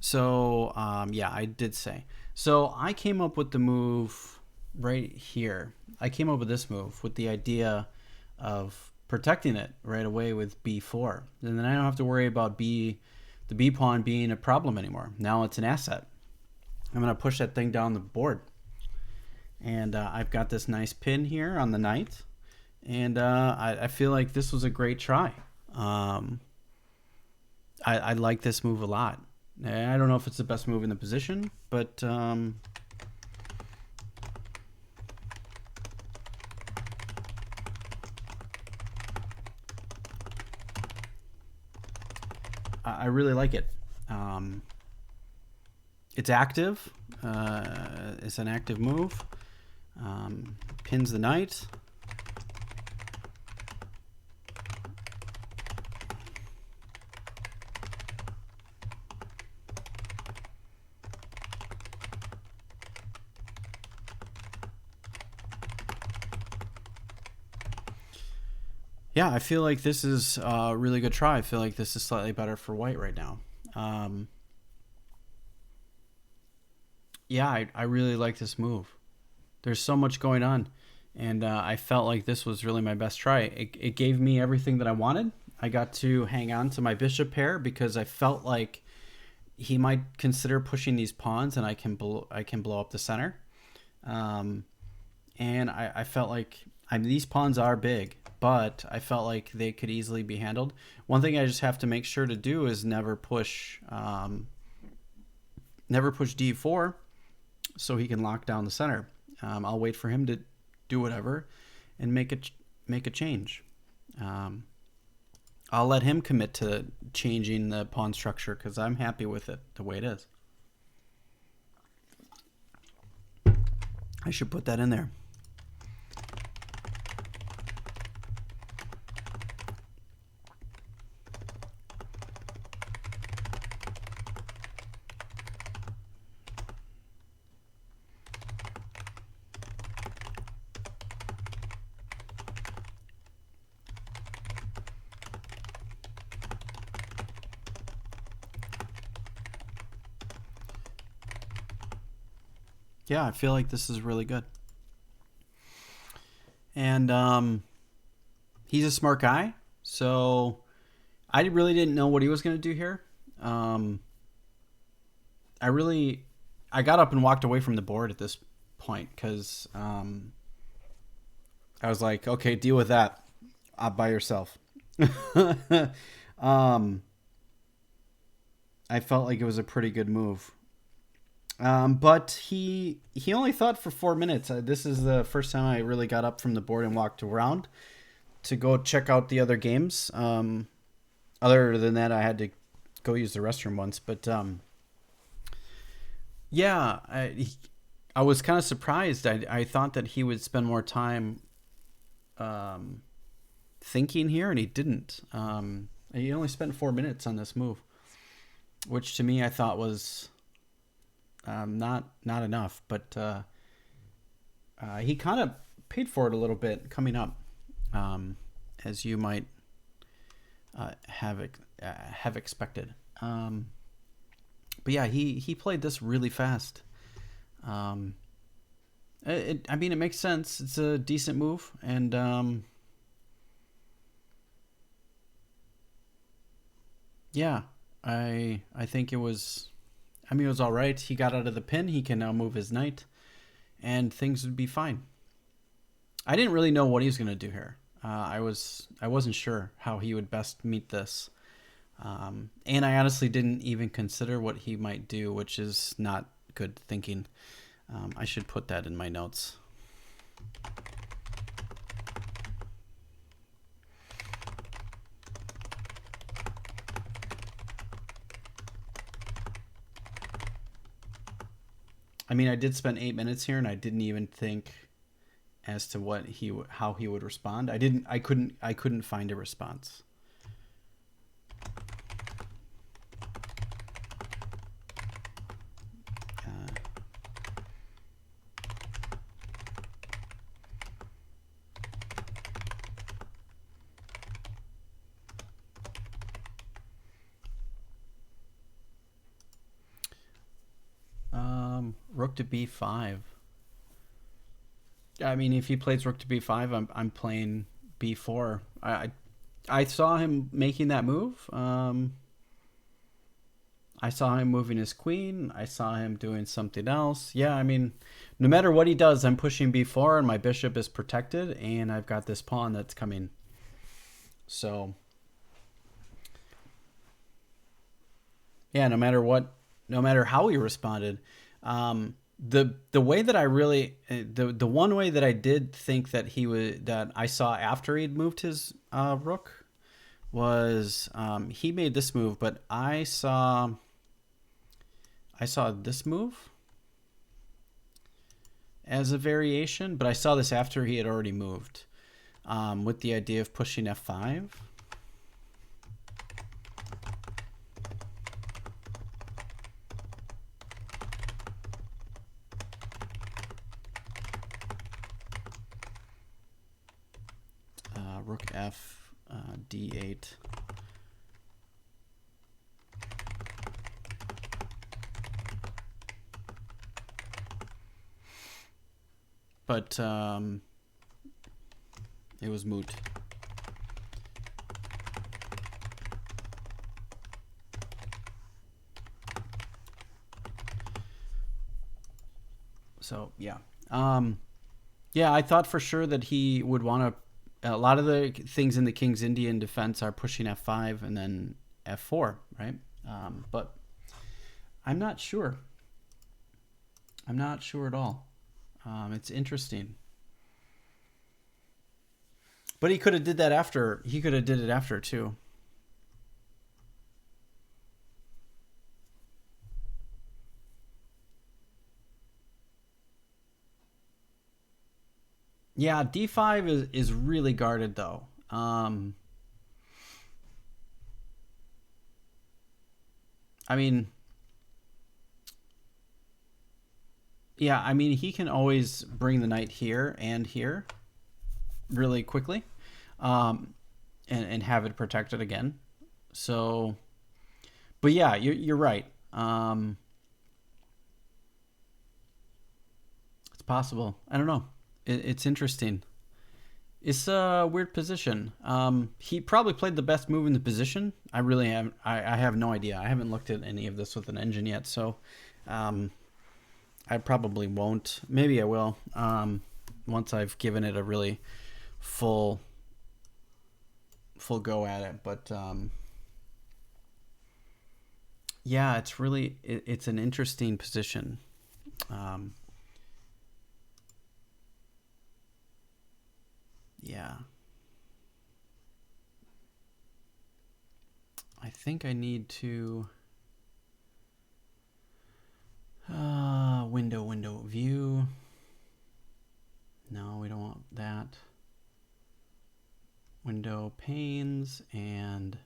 So yeah, I did say. So I came up with the move right here. I came up with this move with the idea of protecting it right away with b4, and then I don't have to worry about the b pawn being a problem anymore. Now it's an asset. I'm going to push that thing down the board, and I've got this nice pin here on the knight, and I feel like this was a great try. I like this move a lot. I don't know if it's the best move in the position, but I really like it. It's active. It's an active move. Pins the knight. Yeah, I feel like this is a really good try. I feel like this is slightly better for white right now. Yeah, I really like this move. There's so much going on, and I felt like this was really my best try. It gave me everything that I wanted. I got to hang on to my bishop pair because I felt like he might consider pushing these pawns, and I can blow up the center. Um, and I felt like these pawns are big, but I felt like they could easily be handled. One thing I just have to make sure to do is never push d4, so he can lock down the center. I'll wait for him to do whatever and make a change. I'll let him commit to changing the pawn structure because I'm happy with it the way it is. I should put that in there. Yeah, I feel like this is really good. And he's a smart guy, so I really didn't know what he was going to do here. Um, I got up and walked away from the board at this point because I was like, okay, deal with that by yourself. um, I felt like it was a pretty good move. But he only thought for 4 minutes. This is the first time I really got up from the board and walked around to go check out the other games. Other than that, I had to go use the restroom once. But yeah, I was kind of surprised. I thought that he would spend more time um, thinking here, and he didn't. He only spent 4 minutes on this move, which to me I thought was not enough. But he kind of paid for it a little bit coming up, as you might have expected. But yeah, he played this really fast. I mean, it makes sense. It's a decent move, and yeah, I think it was. I mean, it was all right. He got out of the pin. He can now move his knight, and things would be fine. I didn't really know what he was going to do here. I wasn't sure how he would best meet this. And I honestly didn't even consider what he might do, which is not good thinking. I should put that in my notes. I mean, I did spend 8 minutes here, and I didn't even think as to how he would respond. I couldn't find a response. Rook to b5. I mean, if he plays rook to b5, I'm playing b4. I saw him making that move. I saw him moving his queen. I saw him doing something else. Yeah, I mean, no matter what he does, I'm pushing b4, and my bishop is protected, and I've got this pawn that's coming. So, yeah, no matter how he responded, the way that I really the one way that I did think that that I saw after he'd moved his rook was he made this move, but I saw this move as a variation, but I saw this after he had already moved, with the idea of pushing f5. Rook f, d8. But it was moot. So yeah, yeah, I thought for sure that he would want to. A lot of the things in the King's Indian defense are pushing f5 and then f4, right? But I'm not sure. I'm not sure at all. It's interesting. But he could have did that after. He could have did it after too. Yeah, d5 is really guarded though. I mean, yeah, I mean, he can always bring the knight here and here really quickly, and have it protected again. So, but yeah, you're right. It's possible. I don't know. It's interesting. It's a weird position. He probably played the best move in the position. I really have. I have no idea. I haven't looked at any of this with an engine yet, so I probably won't. Maybe I will once I've given it a really full go at it. But yeah, it's an interesting position. Yeah. I think I need to window view. No, we don't want that. Window panes, and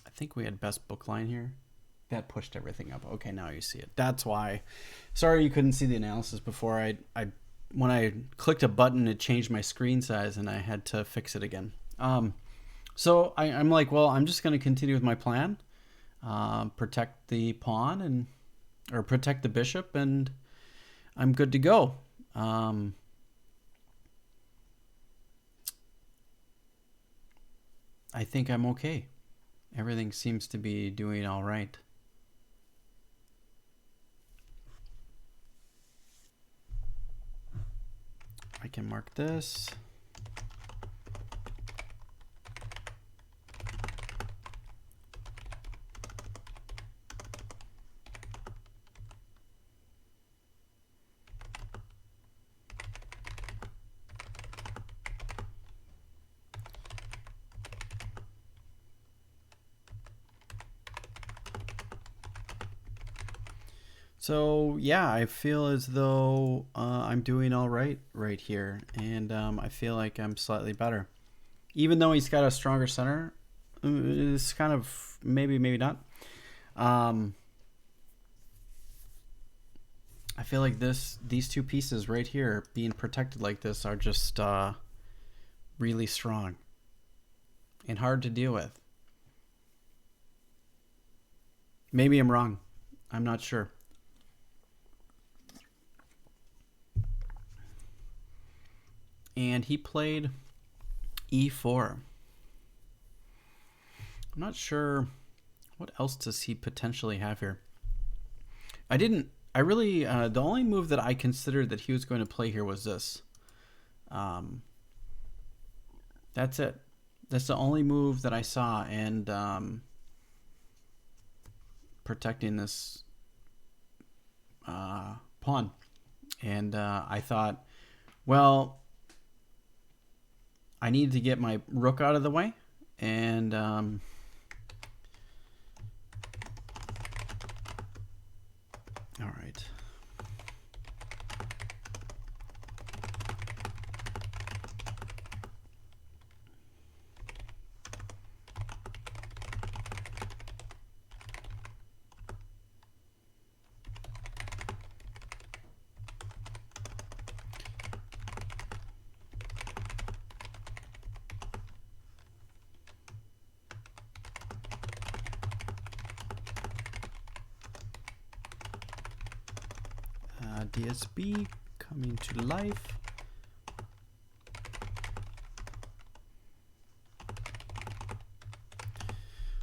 I think we had best book line here. That pushed everything up. Okay, now you see it. That's why. Sorry you couldn't see the analysis before. When I clicked a button, it changed my screen size, and I had to fix it again. So I'm like, well, I'm just going to continue with my plan. Protect the pawn or protect the bishop, and I'm good to go. I think I'm okay. Everything seems to be doing all right. I can mark this. So yeah, I feel as though I'm doing all right here, and I feel like I'm slightly better. Even though he's got a stronger center, it's kind of maybe not. Um, I feel like these two pieces right here being protected like this are just really strong and hard to deal with. Maybe I'm wrong. I'm not sure. And he played e4. I'm not sure what else does he potentially have here. I really, the only move that I considered that he was going to play here was this. That's it. That's the only move that I saw, and protecting this pawn. And I thought, well, I needed to get my rook out of the way, and all right. DSB coming to life.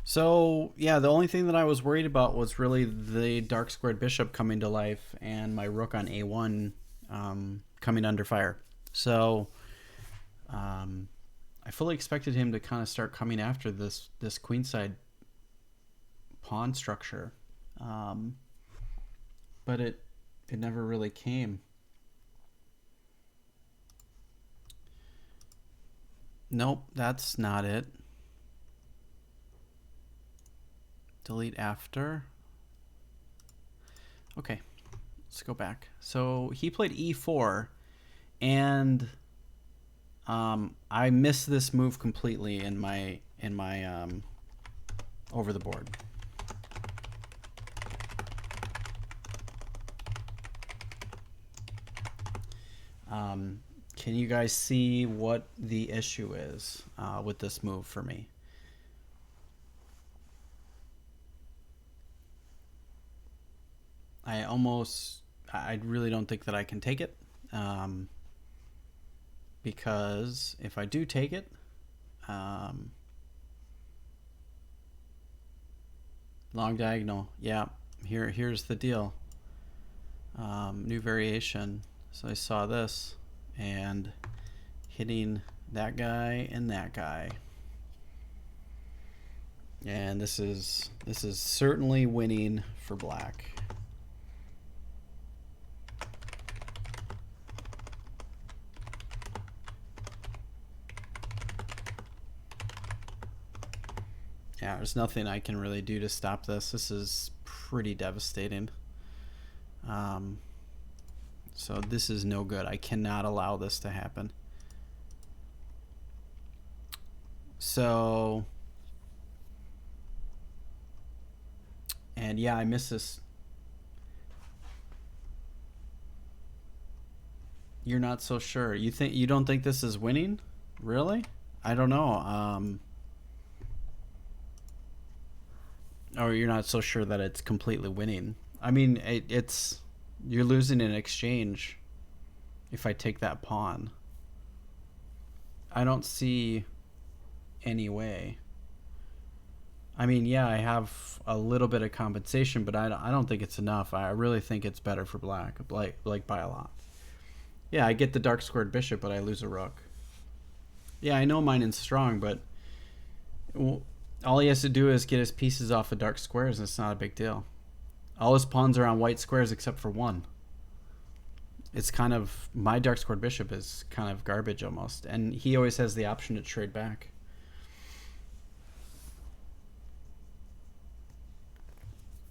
So yeah, the only thing that I was worried about was really the dark squared bishop coming to life and my rook on a1 coming under fire. So I fully expected him to kind of start coming after this queenside pawn structure, but it never really came. Nope, that's not it. Delete after. Okay, let's go back. So he played e4, and I missed this move completely in my over the board. Can you guys see what the issue is with this move for me? I really don't think that I can take it, because if I do take it, long diagonal, yeah, here's the deal. New variation. So I saw this and hitting that guy and that guy, and this is certainly winning for black. Yeah, there's nothing I can really do to stop this. This is pretty devastating. So this is no good. I cannot allow this to happen. So, and yeah, I missed this. You're not so sure. You don't think this is winning? Really? I don't know. Or you're not so sure that it's completely winning. I mean, it's you're losing in exchange if I take that pawn. I don't see any way. I mean, yeah, I have a little bit of compensation, but I don't think it's enough. I really think it's better for black, like by a lot. Yeah, I get the dark squared bishop, but I lose a rook. Yeah, I know mine is strong, but all he has to do is get his pieces off of dark squares, and it's not a big deal. All his pawns are on white squares except for one. It's kind of, my dark squared bishop is kind of garbage almost, and he always has the option to trade back.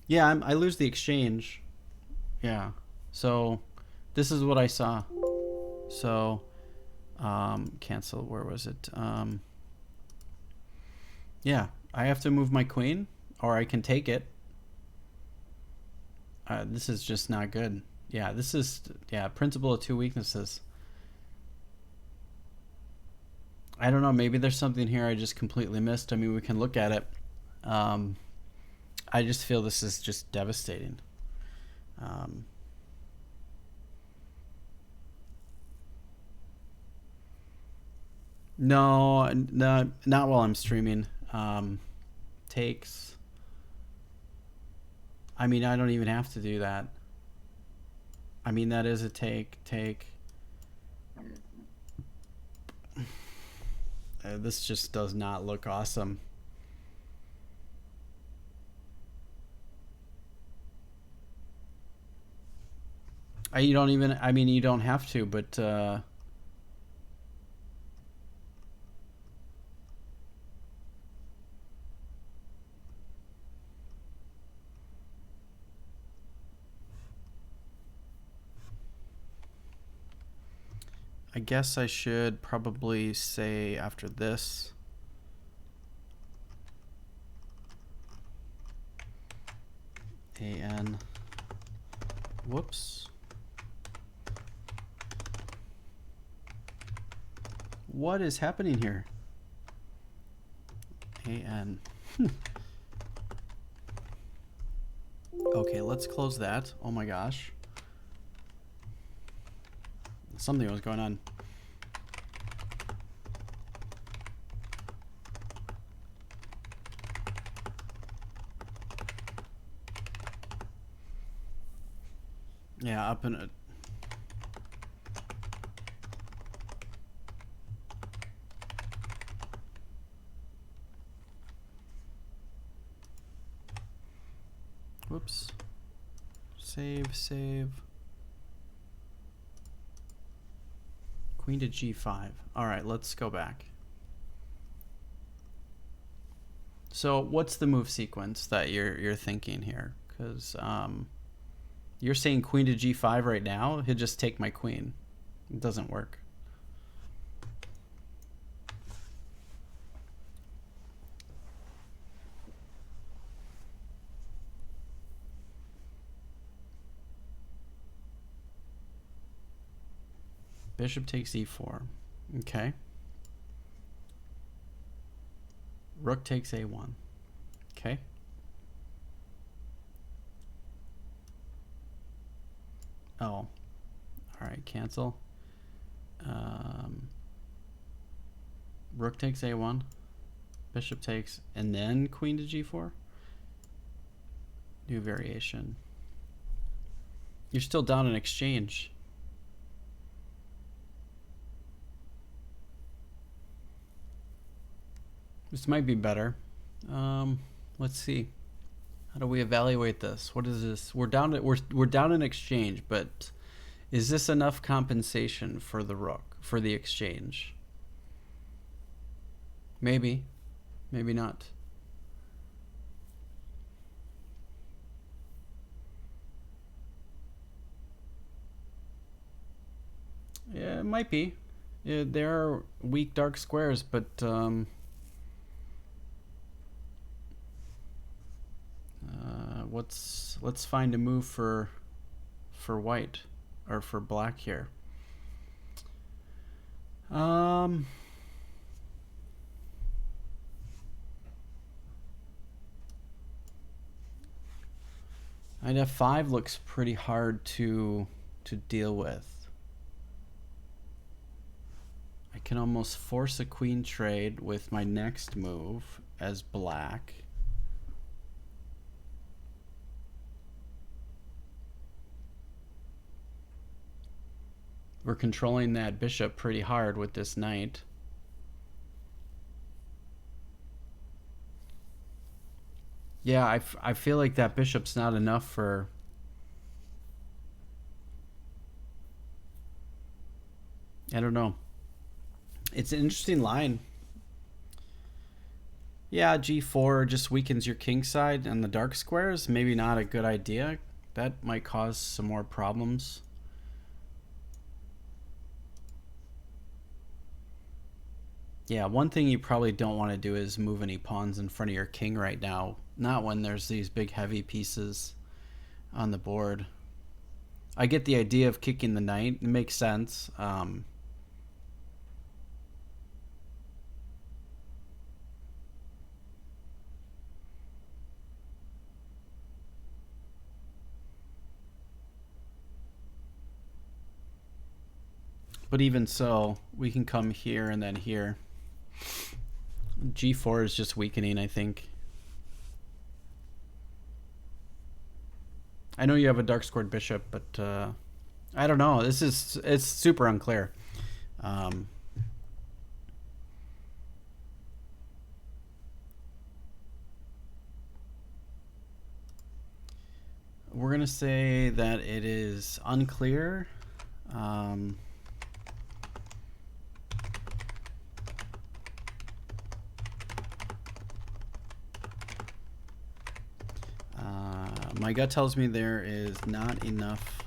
Yeah, I lose the exchange, Yeah. So this is what I saw. So cancel. Where was it? Yeah, I have to move my queen, or I can take it. This is just not good. Yeah, this is, yeah, principle of two weaknesses. I don't know. Maybe there's something here I just completely missed. I mean, we can look at it. Um, I just feel this is just devastating. Um, no, no, not while I'm streaming. Takes. I mean, I don't even have to do that. I mean, that is a take. Take. This just does not look awesome. You don't even. I mean, you don't have to, but. I guess I should probably say after this. AN. Whoops. What is happening here? AN. Okay, let's close that. Oh my gosh. Something was going on. Yeah, up in it. Whoops. Save, save. Queen to g5. All right, let's go back. So what's the move sequence that you're thinking here? Because you're saying queen to g5 right now. He'll just take my queen. It doesn't work. Bishop takes e4. Okay. Rook takes a1. Okay. Oh. All right, cancel. Rook takes a1. Bishop takes, and then queen to g4. New variation. You're still down in exchange. This might be better. Let's see. How do we evaluate this? What is this? We're down in exchange, but is this enough compensation for the rook, for the exchange? Maybe. Maybe not. Yeah, it might be. Yeah, there are weak dark squares, but let's find a move for white, or for black here. Knight f5 looks pretty hard to deal with. I can almost force a queen trade with my next move as black. We're controlling that bishop pretty hard with this knight. Yeah, I feel like that bishop's not enough for... I don't know. It's an interesting line. Yeah, g4 just weakens your king side, and the dark squares, maybe not a good idea. That might cause some more problems. Yeah, one thing you probably don't want to do is move any pawns in front of your king right now. Not when there's these big heavy pieces on the board. I get the idea of kicking the knight. It makes sense. But even so, we can come here and then here. G4 is just weakening, I think. I know you have a dark scored bishop, but I don't know. It's super unclear. We're gonna say that it is unclear. My gut tells me there is not enough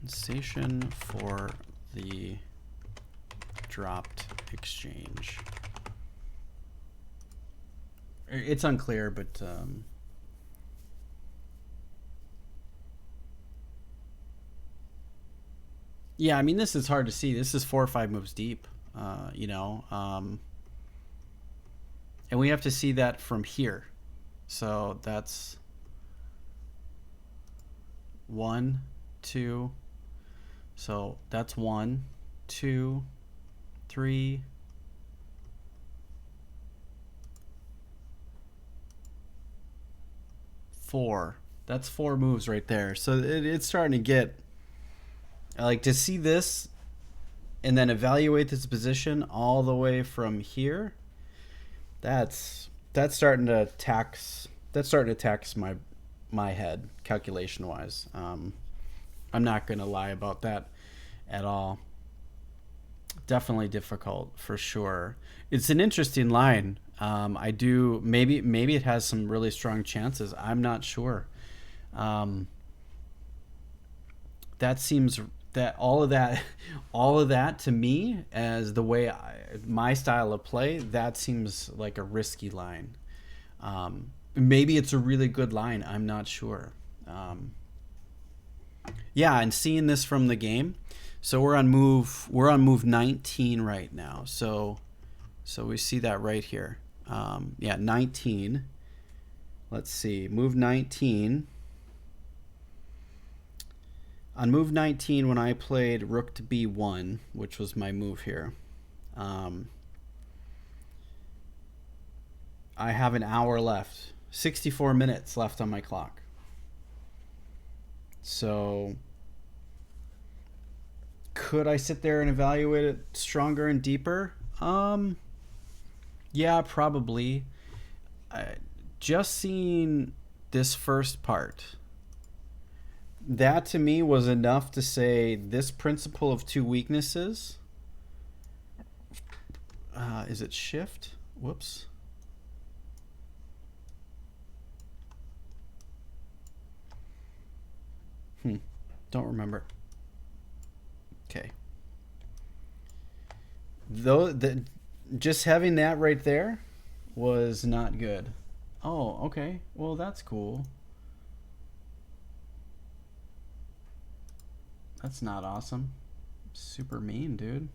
compensation for the dropped exchange. It's unclear, but yeah, I mean, this is hard to see. This is 4 or 5 moves deep, you know, and we have to see that from here. So that's 1, 2. So that's 1, 2, 3, 4. That's 4 moves right there. So it's starting to get, like, to see this and then evaluate this position all the way from here. That's starting to tax my head calculation wise. I'm not gonna lie about that at all. Definitely difficult for sure. It's an interesting line. I do maybe it has some really strong chances. I'm not sure. That seems that all of that to me, as the way my style of play, that seems like a risky line. Maybe it's a really good line. I'm not sure. Yeah, and seeing this from the game, so we're on move 19 right now. So we see that right here. Yeah, 19. Let's see, move 19. On move 19, when I played rook to b1, which was my move here, I have an hour left, 64 minutes left on my clock. So could I sit there and evaluate it stronger and deeper? Yeah, probably. Just seeing this first part, that to me was enough to say this principle of 2 weaknesses. Is it shift? Whoops. Don't remember. Okay. Though just having that right there was not good. Oh, okay. Well, that's cool. That's not awesome. Super mean, dude.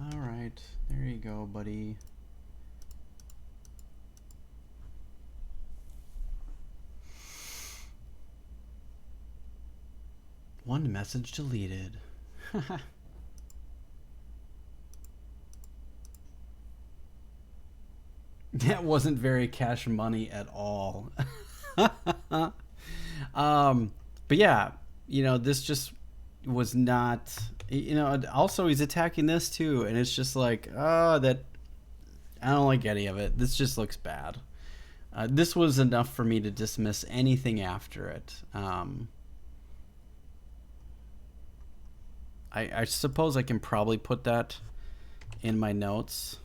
All right, there you go, buddy. One message deleted. That wasn't very cash money at all. But yeah, you know, this just was not, you know, also he's attacking this too, and it's just like, oh, that, I don't like any of it. This just looks bad. This was enough for me to dismiss anything after it. I suppose I can probably put that in my notes.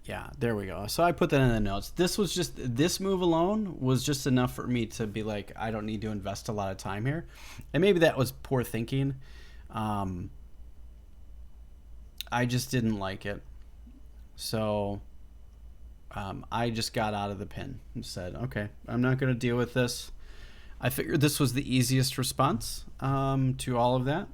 Yeah, there we go. So I put that in the notes. This move alone was just enough for me to be like, I don't need to invest a lot of time here. And maybe that was poor thinking. Um, I just didn't like it. So I just got out of the pin and said, okay, I'm not going to deal with this. I figured this was the easiest response to all of that.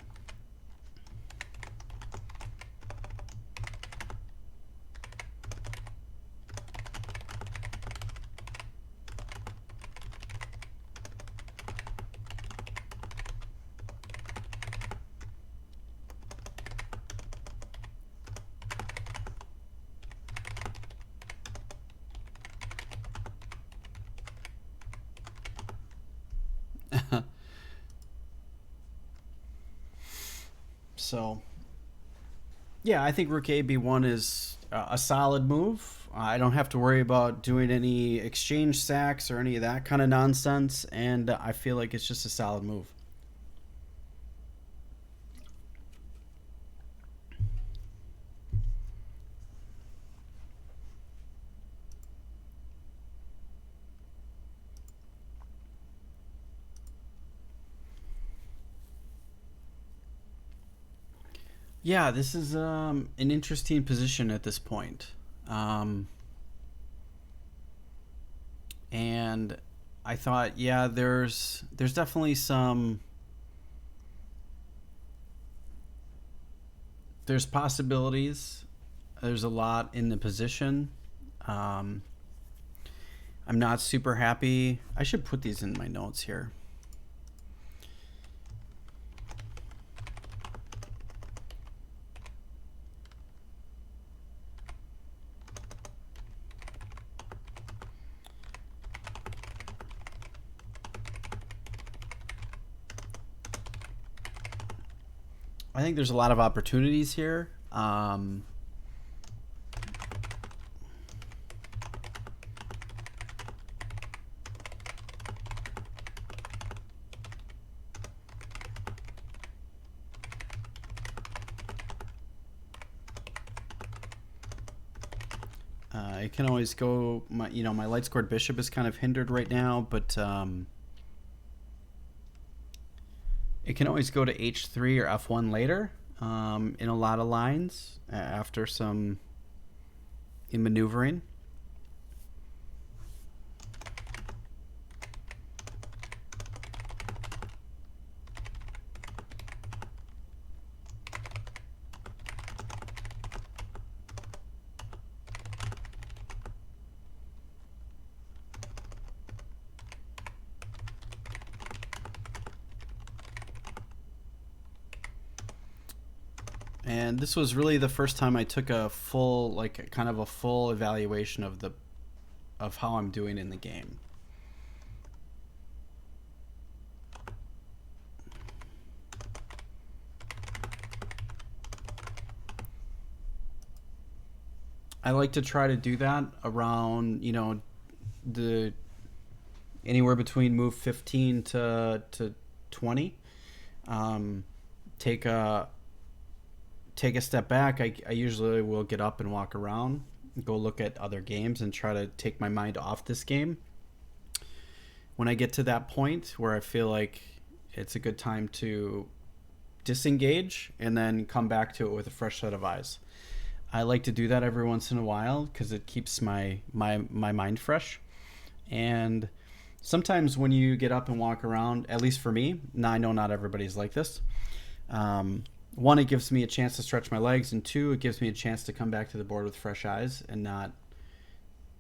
So, yeah, I think Rook A B1 is a solid move. I don't have to worry about doing any exchange sacks or any of that kind of nonsense, and I feel like it's just a solid move. Yeah, this is an interesting position at this point. Um, and I thought, yeah, there's definitely there's possibilities. There's a lot in the position. Um, I'm not super happy. I should put these in my notes here. I think there's a lot of opportunities here. It can always go. My light scored bishop is kind of hindered right now, but it can always go to h3 or f1 later in a lot of lines after some in maneuvering. And this was really the first time I took a full, like, kind of a full evaluation of how I'm doing in the game. I like to try to do that around, the anywhere between move 15 to 20. Um, take a step back. I usually will get up and walk around, go look at other games, and try to take my mind off this game. When I get to that point where I feel like it's a good time to disengage and then come back to it with a fresh set of eyes. I like to do that every once in a while because it keeps my mind fresh. And sometimes when you get up and walk around, at least for me, now I know not everybody's like this. One, it gives me a chance to stretch my legs, and two, it gives me a chance to come back to the board with fresh eyes and not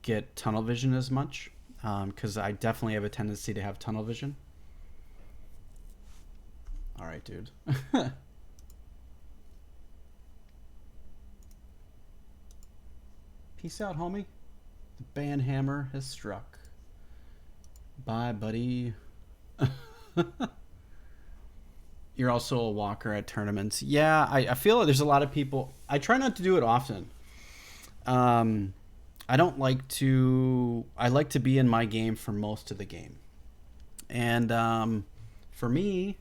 get tunnel vision as much, because I definitely have a tendency to have tunnel vision. All right, dude. Peace out, homie. The band hammer has struck. Bye, buddy. You're also a walker at tournaments. Yeah, I feel like there's a lot of people. I try not to do it often. Um, I don't like to. I like to be in my game for most of the game. And for me,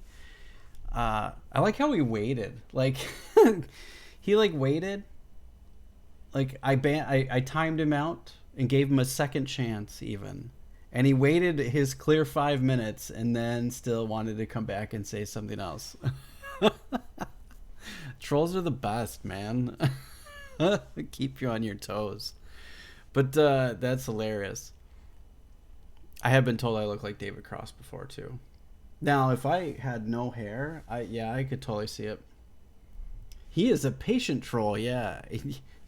I like how he waited. Like he like waited. Like I timed him out and gave him a second chance even. And he waited his clear 5 minutes and then still wanted to come back and say something else. Trolls are the best, man. Keep you on your toes. But that's hilarious. I have been told I look like David Cross before too. Now, if I had no hair, I could totally see it. He is a patient troll, yeah.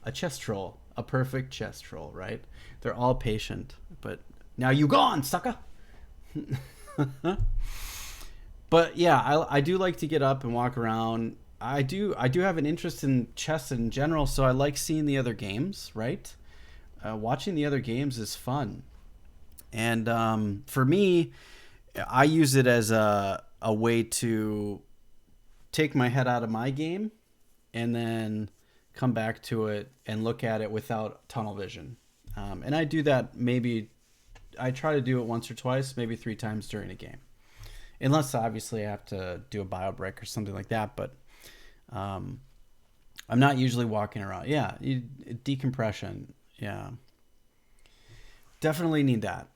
A chess troll. A perfect chess troll, right? They're all patient. But now you gone, sucker! But yeah, I do like to get up and walk around. I do have an interest in chess in general, so I like seeing the other games, right? Watching the other games is fun. And for me, I use it as a way to take my head out of my game and then come back to it and look at it without tunnel vision. And I do that I try to do it once or twice, maybe 3 times during a game. Unless obviously I have to do a bio break or something like that, but I'm not usually walking around. Yeah, decompression. Yeah. Definitely need that.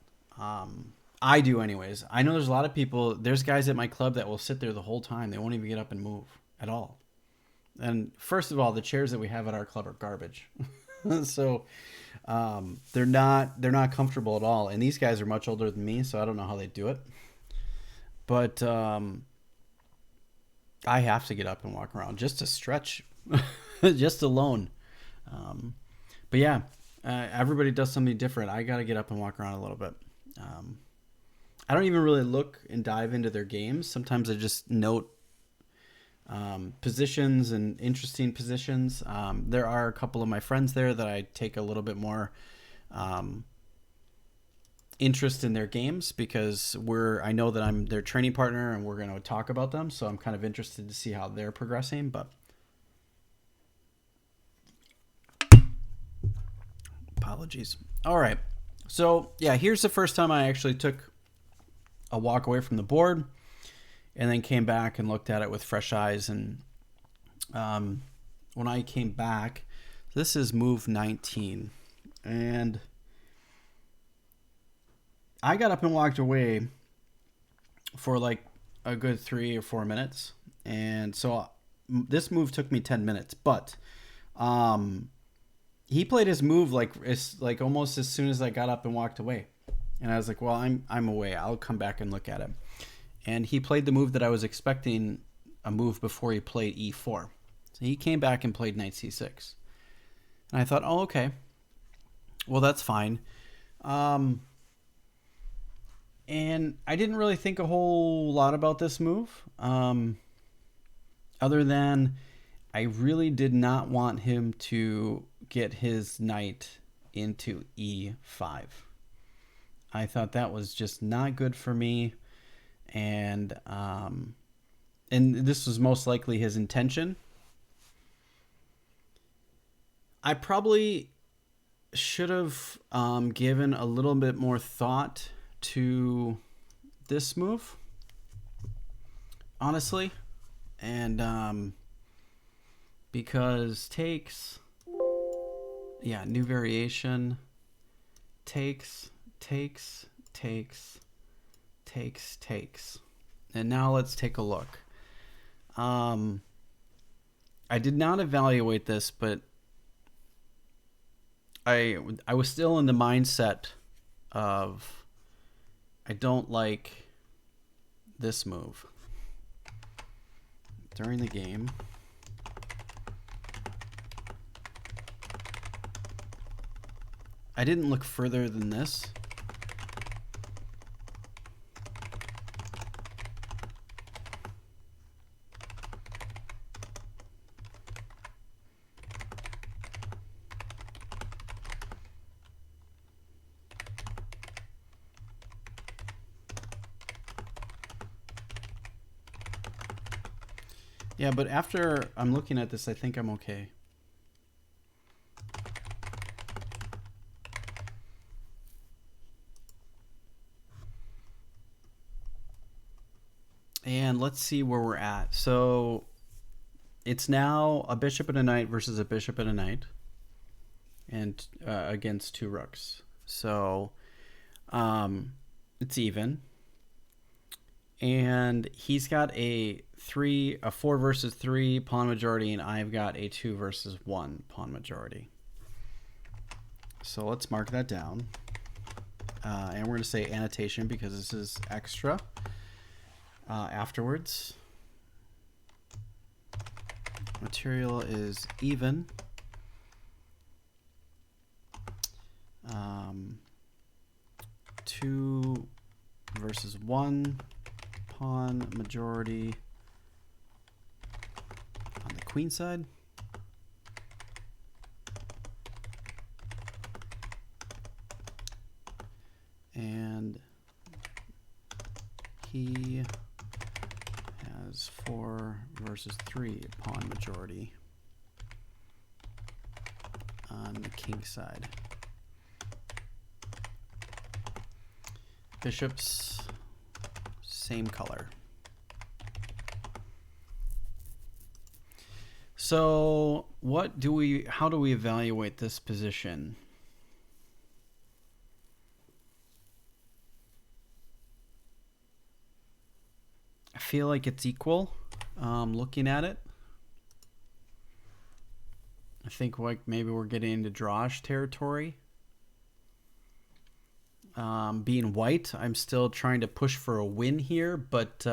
I do anyways. I know there's a lot of people, there's guys at my club that will sit there the whole time. They won't even get up and move at all. And first of all, the chairs that we have at our club are garbage. So they're not comfortable at all. And these guys are much older than me, so I don't know how they do it. But I have to get up and walk around just to stretch, just alone. But yeah, everybody does something different. I got to get up and walk around a little bit. I don't even really look and dive into their games. Sometimes I just note positions and interesting positions. There are a couple of my friends there that I take a little bit more interest in their games because I know that I'm their training partner and we're going to talk about them. So I'm kind of interested to see how they're progressing. But apologies. All right. So yeah, here's the first time I actually took a walk away from the board and then came back and looked at it with fresh eyes. And when I came back, this is move 19. And I got up and walked away for like a good 3 or 4 minutes. And so this move took me 10 minutes. But he played his move like almost as soon as I got up and walked away. And I was like, well, I'm away. I'll come back and look at it. And he played the move that I was expecting a move before he played e4. So he came back and played knight c6. And I thought, oh, okay. Well, that's fine. And I didn't really think a whole lot about this move. Other than I really did not want him to get his knight into e5. I thought that was just not good for me. And this was most likely his intention. I probably should have given a little bit more thought to this move, honestly. And because takes, yeah, new variation, takes. And now let's take a look. I did not evaluate this, but I was still in the mindset of I don't like this move. During the game, I didn't look further than this. Yeah, but after I'm looking at this, I think I'm okay. And let's see where we're at. So it's now a bishop and a knight versus a bishop and a knight, and against two rooks. So it's even. And he's got a 4 versus 3 pawn majority, and I've got a 2 versus 1 pawn majority. So let's mark that down. And we're going to say annotation because this is extra afterwards. Material is even. 2 versus 1 pawn majority on the queen side. And he has 4 versus 3 pawn majority on the king side. Bishops, same color. So how do we evaluate this position? I feel like it's equal, looking at it. I think like maybe we're getting into drawish territory. Being white, I'm still trying to push for a win here, but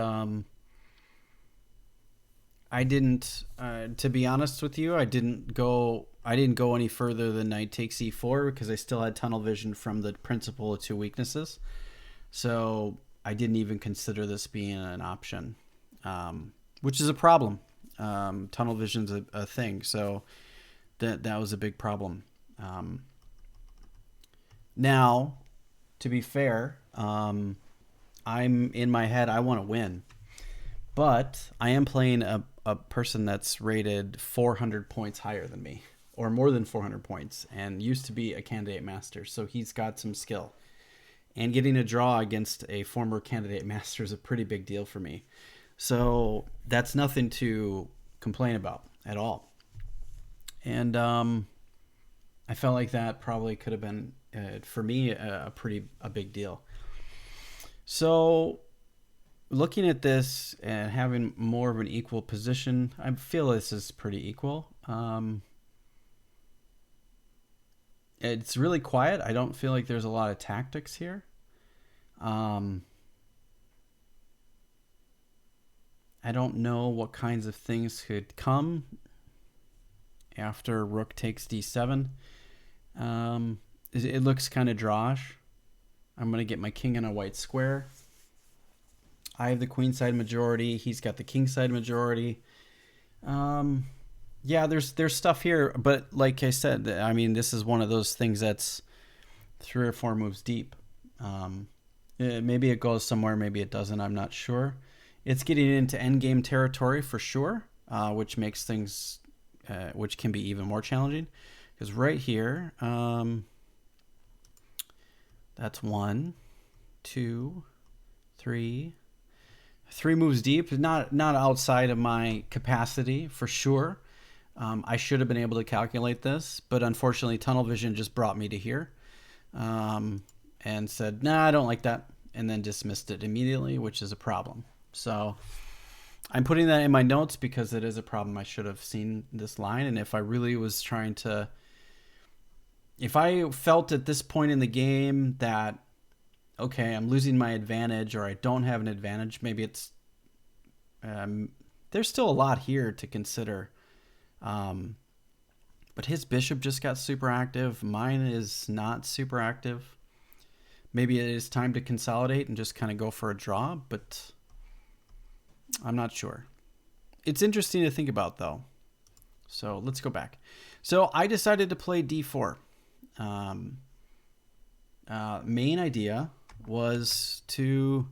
I didn't, to be honest with you, I didn't go any further than knight takes e4 because I still had tunnel vision from the principle of two weaknesses. So I didn't even consider this being an option, which is a problem. Tunnel vision's a thing, so that was a big problem. Now, to be fair, I'm in my head, I want to win. But I am playing a person that's rated 400 points higher than me, or more than 400 points, and used to be a candidate master, so he's got some skill. And getting a draw against a former candidate master is a pretty big deal for me. So that's nothing to complain about at all. And I felt like that probably could have been, for me, a big deal. So looking at this and having more of an equal position, I feel this is pretty equal. It's really quiet. I don't feel like there's a lot of tactics here. I don't know what kinds of things could come after rook takes d7. It looks kind of drawish. I'm going to get my king in a white square. I have the queen side majority. He's got the king side majority. Yeah, there's stuff here, but like I said, I mean, this is one of those things that's 3 or 4 moves deep. Maybe it goes somewhere, maybe it doesn't. I'm not sure. It's getting into endgame territory for sure, which makes things, which can be even more challenging. Because right here, that's 1, 2, 3. 3 moves deep, not outside of my capacity for sure. I should have been able to calculate this, but unfortunately tunnel vision just brought me to here, and said, nah, I don't like that, and then dismissed it immediately, which is a problem. So I'm putting that in my notes because it is a problem. I should have seen this line, and if I really was trying to, if I felt at this point in the game that, okay, I'm losing my advantage or I don't have an advantage, maybe it's, there's still a lot here to consider. But his bishop just got super active. Mine is not super active. Maybe it is time to consolidate and just kind of go for a draw, but I'm not sure. It's interesting to think about though. So let's go back. So I decided to play d4. Main idea was to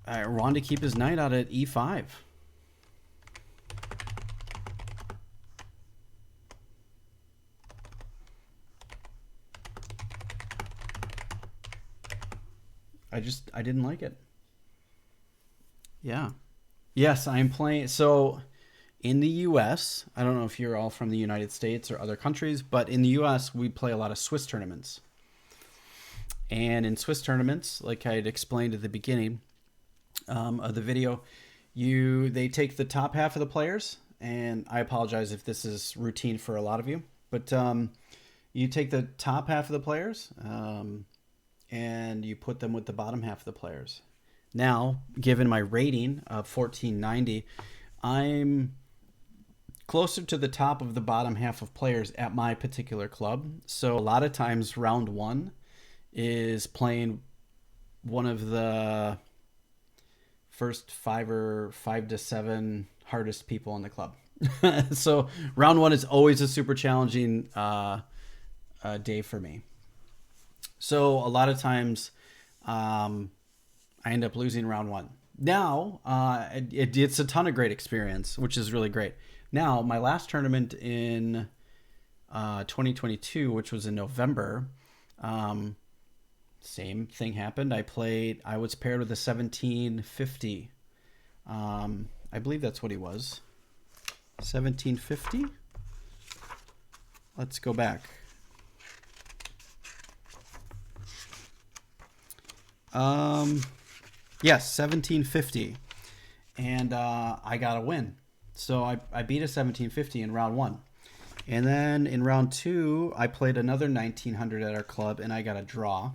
I wanted to keep his knight out at e5. I didn't like it. Yeah. Yes, I'm playing. So in the US, I don't know if you're all from the United States or other countries, but in the US, we play a lot of Swiss tournaments. And in Swiss tournaments, like I had explained at the beginning of the video, they take the top half of the players, and I apologize if this is routine for a lot of you, but you take the top half of the players and you put them with the bottom half of the players. Now, given my rating of 1490, I'm closer to the top of the bottom half of players at my particular club. So a lot of times round one is playing one of the first 5 to 7 hardest people in the club. So round one is always a super challenging day for me. So a lot of times I end up losing round one. Now it's a ton of great experience, which is really great. Now my last tournament in 2022, which was in November, same thing happened. I was paired with a 1750. I believe that's what he was. 1750? Let's go back. Yes, 1750. And I got a win. So I beat a 1750 in round one. And then in round two, I played another 1900 at our club, and I got a draw.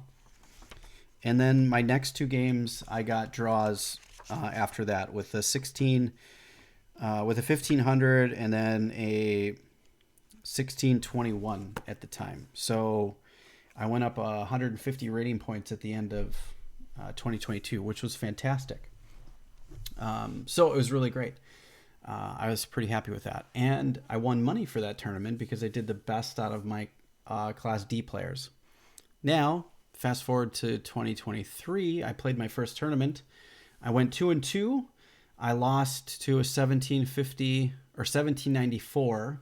And then my next two games, I got draws after that with a 1500 and then a 1621 at the time. So I went up 150 rating points at the end of 2022, which was fantastic. So it was really great. I was pretty happy with that. And I won money for that tournament because I did the best out of my Class D players. Now, fast forward to 2023, I played my first tournament. I went 2-2. I lost to a 1750 or 1794,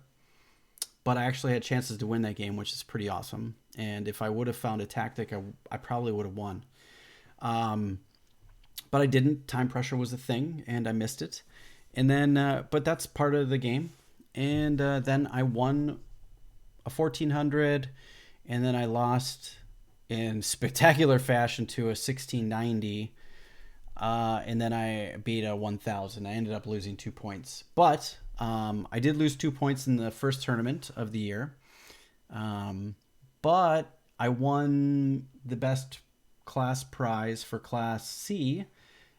but I actually had chances to win that game, which is pretty awesome. And if I would have found a tactic, I probably would have won. But I didn't. Time pressure was a thing, and I missed it. And then, but that's part of the game. And then I won a 1400, and then I lost in spectacular fashion to a 1690. And then I beat a 1000. I ended up losing 2 points. But I did lose 2 points in the first tournament of the year. But I won the best class prize for Class C,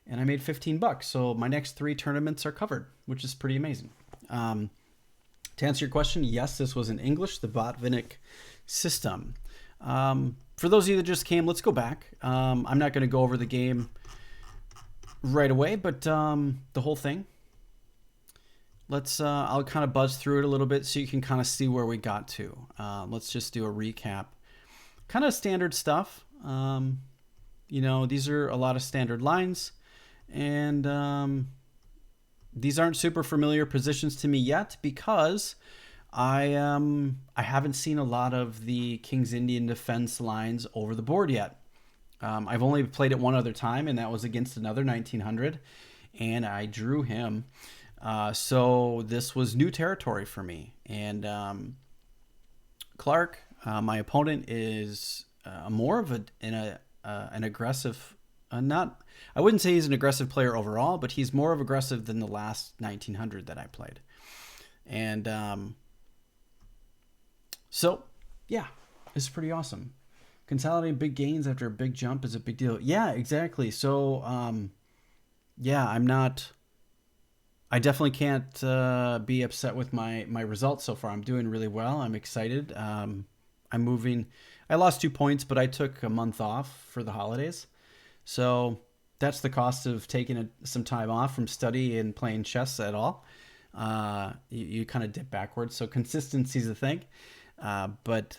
and I made $15. So my next 3 tournaments are covered, which is pretty amazing. To answer your question, yes, this was in English, the Botvinnik system. For those of you that just came, let's go back. I'm not going to go over the game right away, but the whole thing. I'll kind of buzz through it a little bit so you can kind of see where we got to. Let's just do a recap. Kind of standard stuff. These are a lot of standard lines, and these aren't super familiar positions to me yet because I haven't seen a lot of the King's Indian defense lines over the board yet. I've only played it one other time, and that was against another 1900, and I drew him. So this was new territory for me. And Clark, my opponent, is more of an aggressive. I wouldn't say he's an aggressive player overall, but he's more of aggressive than the last 1900 that I played. And so, yeah, it's pretty awesome. Consolidating big gains after a big jump is a big deal. Yeah, exactly. So, I definitely can't be upset with my results so far. I'm doing really well. I'm excited. I'm moving. I lost 2 points, but I took a month off for the holidays. So that's the cost of taking some time off from study and playing chess at all. You kind of dip backwards. So consistency is a thing. But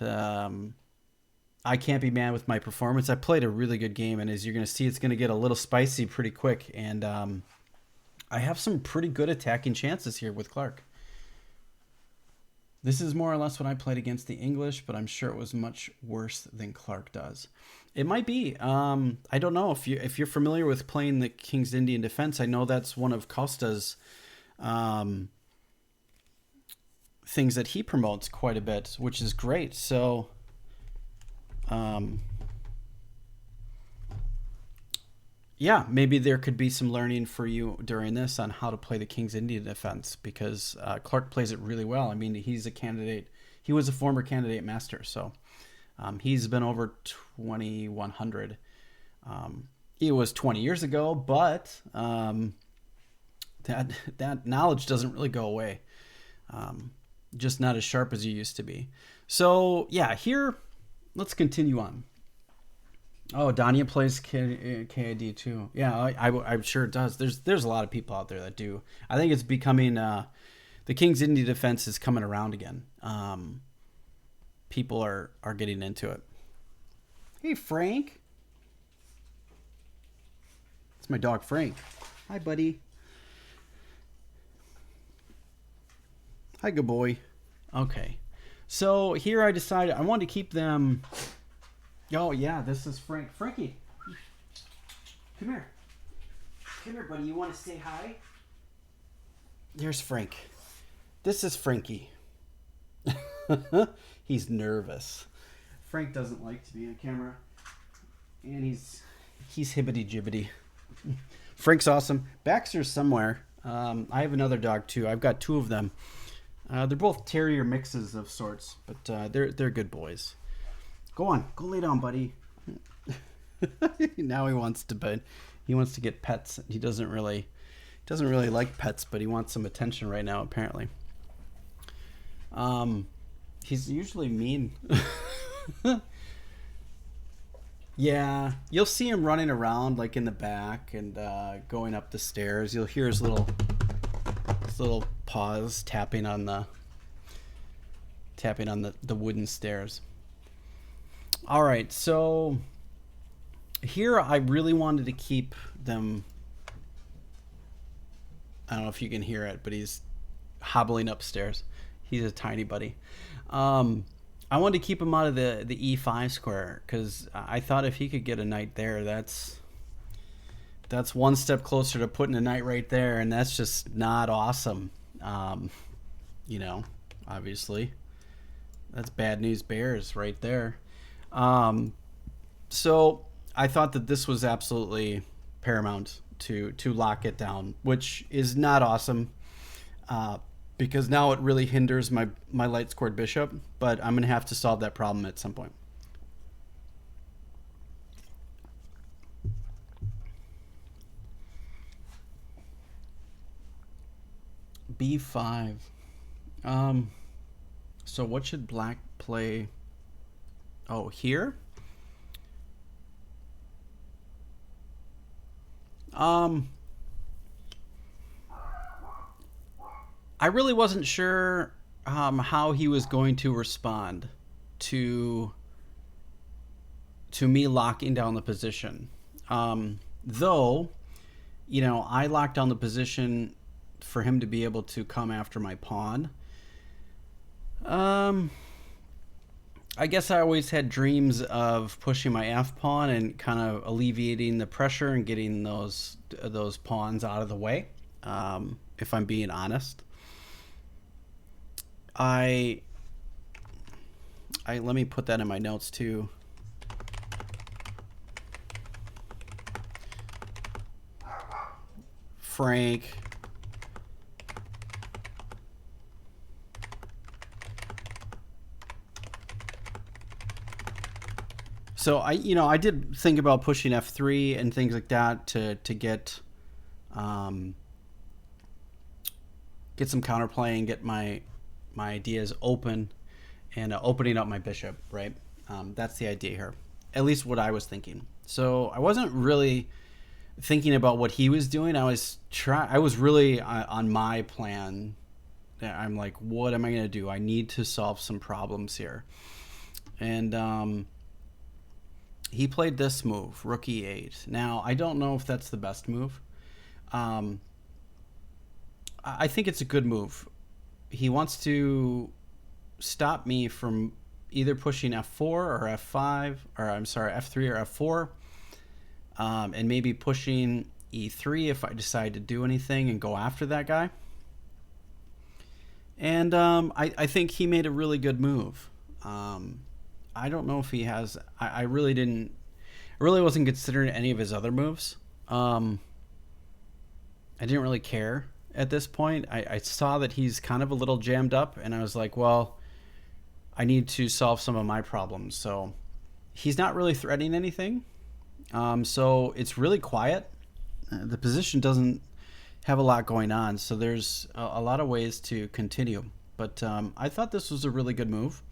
I can't be mad with my performance. I played a really good game, and as you're going to see, it's going to get a little spicy pretty quick. And I have some pretty good attacking chances here with Clark. This is more or less what I played against the English, but I'm sure it was much worse than Clark does. It might be. I don't know if you're familiar with playing the King's Indian Defense. I know that's one of Costa's things that he promotes quite a bit, which is great. So, yeah, maybe there could be some learning for you during this on how to play the King's Indian Defense, because Clark plays it really well. I mean, he's a candidate. He was a former candidate master, so he's been over 2,100. It was 20 years ago, but that knowledge doesn't really go away. Just not as sharp as you used to be. So yeah, here, let's continue on. Oh, Danya plays KID too. Yeah, I'm sure it does. There's a lot of people out there that do. I think it's becoming the King's Indian Defense is coming around again. People are getting into it. Hey, Frank. It's my dog, Frank. Hi, buddy. Hi, good boy. Okay. So here I decided I wanted to keep them. Oh, yeah, this is Frank. Frankie, come here. Come here, buddy. You want to say hi? There's Frank. This is Frankie. He's nervous. Frank doesn't like to be on camera. And he's hibbity-jibbity. Frank's awesome. Baxter's somewhere. I have another dog, too. I've got two of them. They're both terrier mixes of sorts, but they're good boys. Go on, go lay down, buddy. Now he wants to bed. He wants to get pets. He doesn't really like pets, but he wants some attention right now, apparently. He's usually mean. Yeah, you'll see him running around like in the back and going up the stairs. You'll hear his little paws tapping on the wooden stairs. All right, so here I really wanted to keep them. I don't know if you can hear it, but he's hobbling upstairs. He's a tiny buddy. I wanted to keep him out of the E5 square because I thought if he could get a knight there, that's one step closer to putting a knight right there, and that's just not awesome. Obviously, that's bad news bears right there. So I thought that this was absolutely paramount to lock it down, which is not awesome. Because now it really hinders my light scored bishop, but I'm going to have to solve that problem at some point. B5. So what should black play? Oh, here? I really wasn't sure how he was going to respond to me locking down the position. Though, I locked down the position for him to be able to come after my pawn. I guess I always had dreams of pushing my F pawn and kind of alleviating the pressure and getting those pawns out of the way. If I'm being honest. I let me put that in my notes too. Frank. So I did think about pushing F3 and things like that to get some counterplay and get my ideas open and opening up my bishop, right? That's the idea here. At least what I was thinking. So I wasn't really thinking about what he was doing. I was really on my plan. I'm like, what am I going to do? I need to solve some problems here. And he played this move, rook e8. Now, I don't know if that's the best move. Um, I think it's a good move. He wants to stop me from either pushing f4 or f5, or I'm sorry, f3 or f4, and maybe pushing e3 if I decide to do anything and go after that guy. And I think he made a really good move. I don't know if he has. I really didn't. I really wasn't considering any of his other moves. I didn't really care at this point. I saw that he's kind of a little jammed up, and I was like, well, I need to solve some of my problems. So he's not really threatening anything. So it's really quiet. The position doesn't have a lot going on, so there's a lot of ways to continue. But I thought this was a really good move.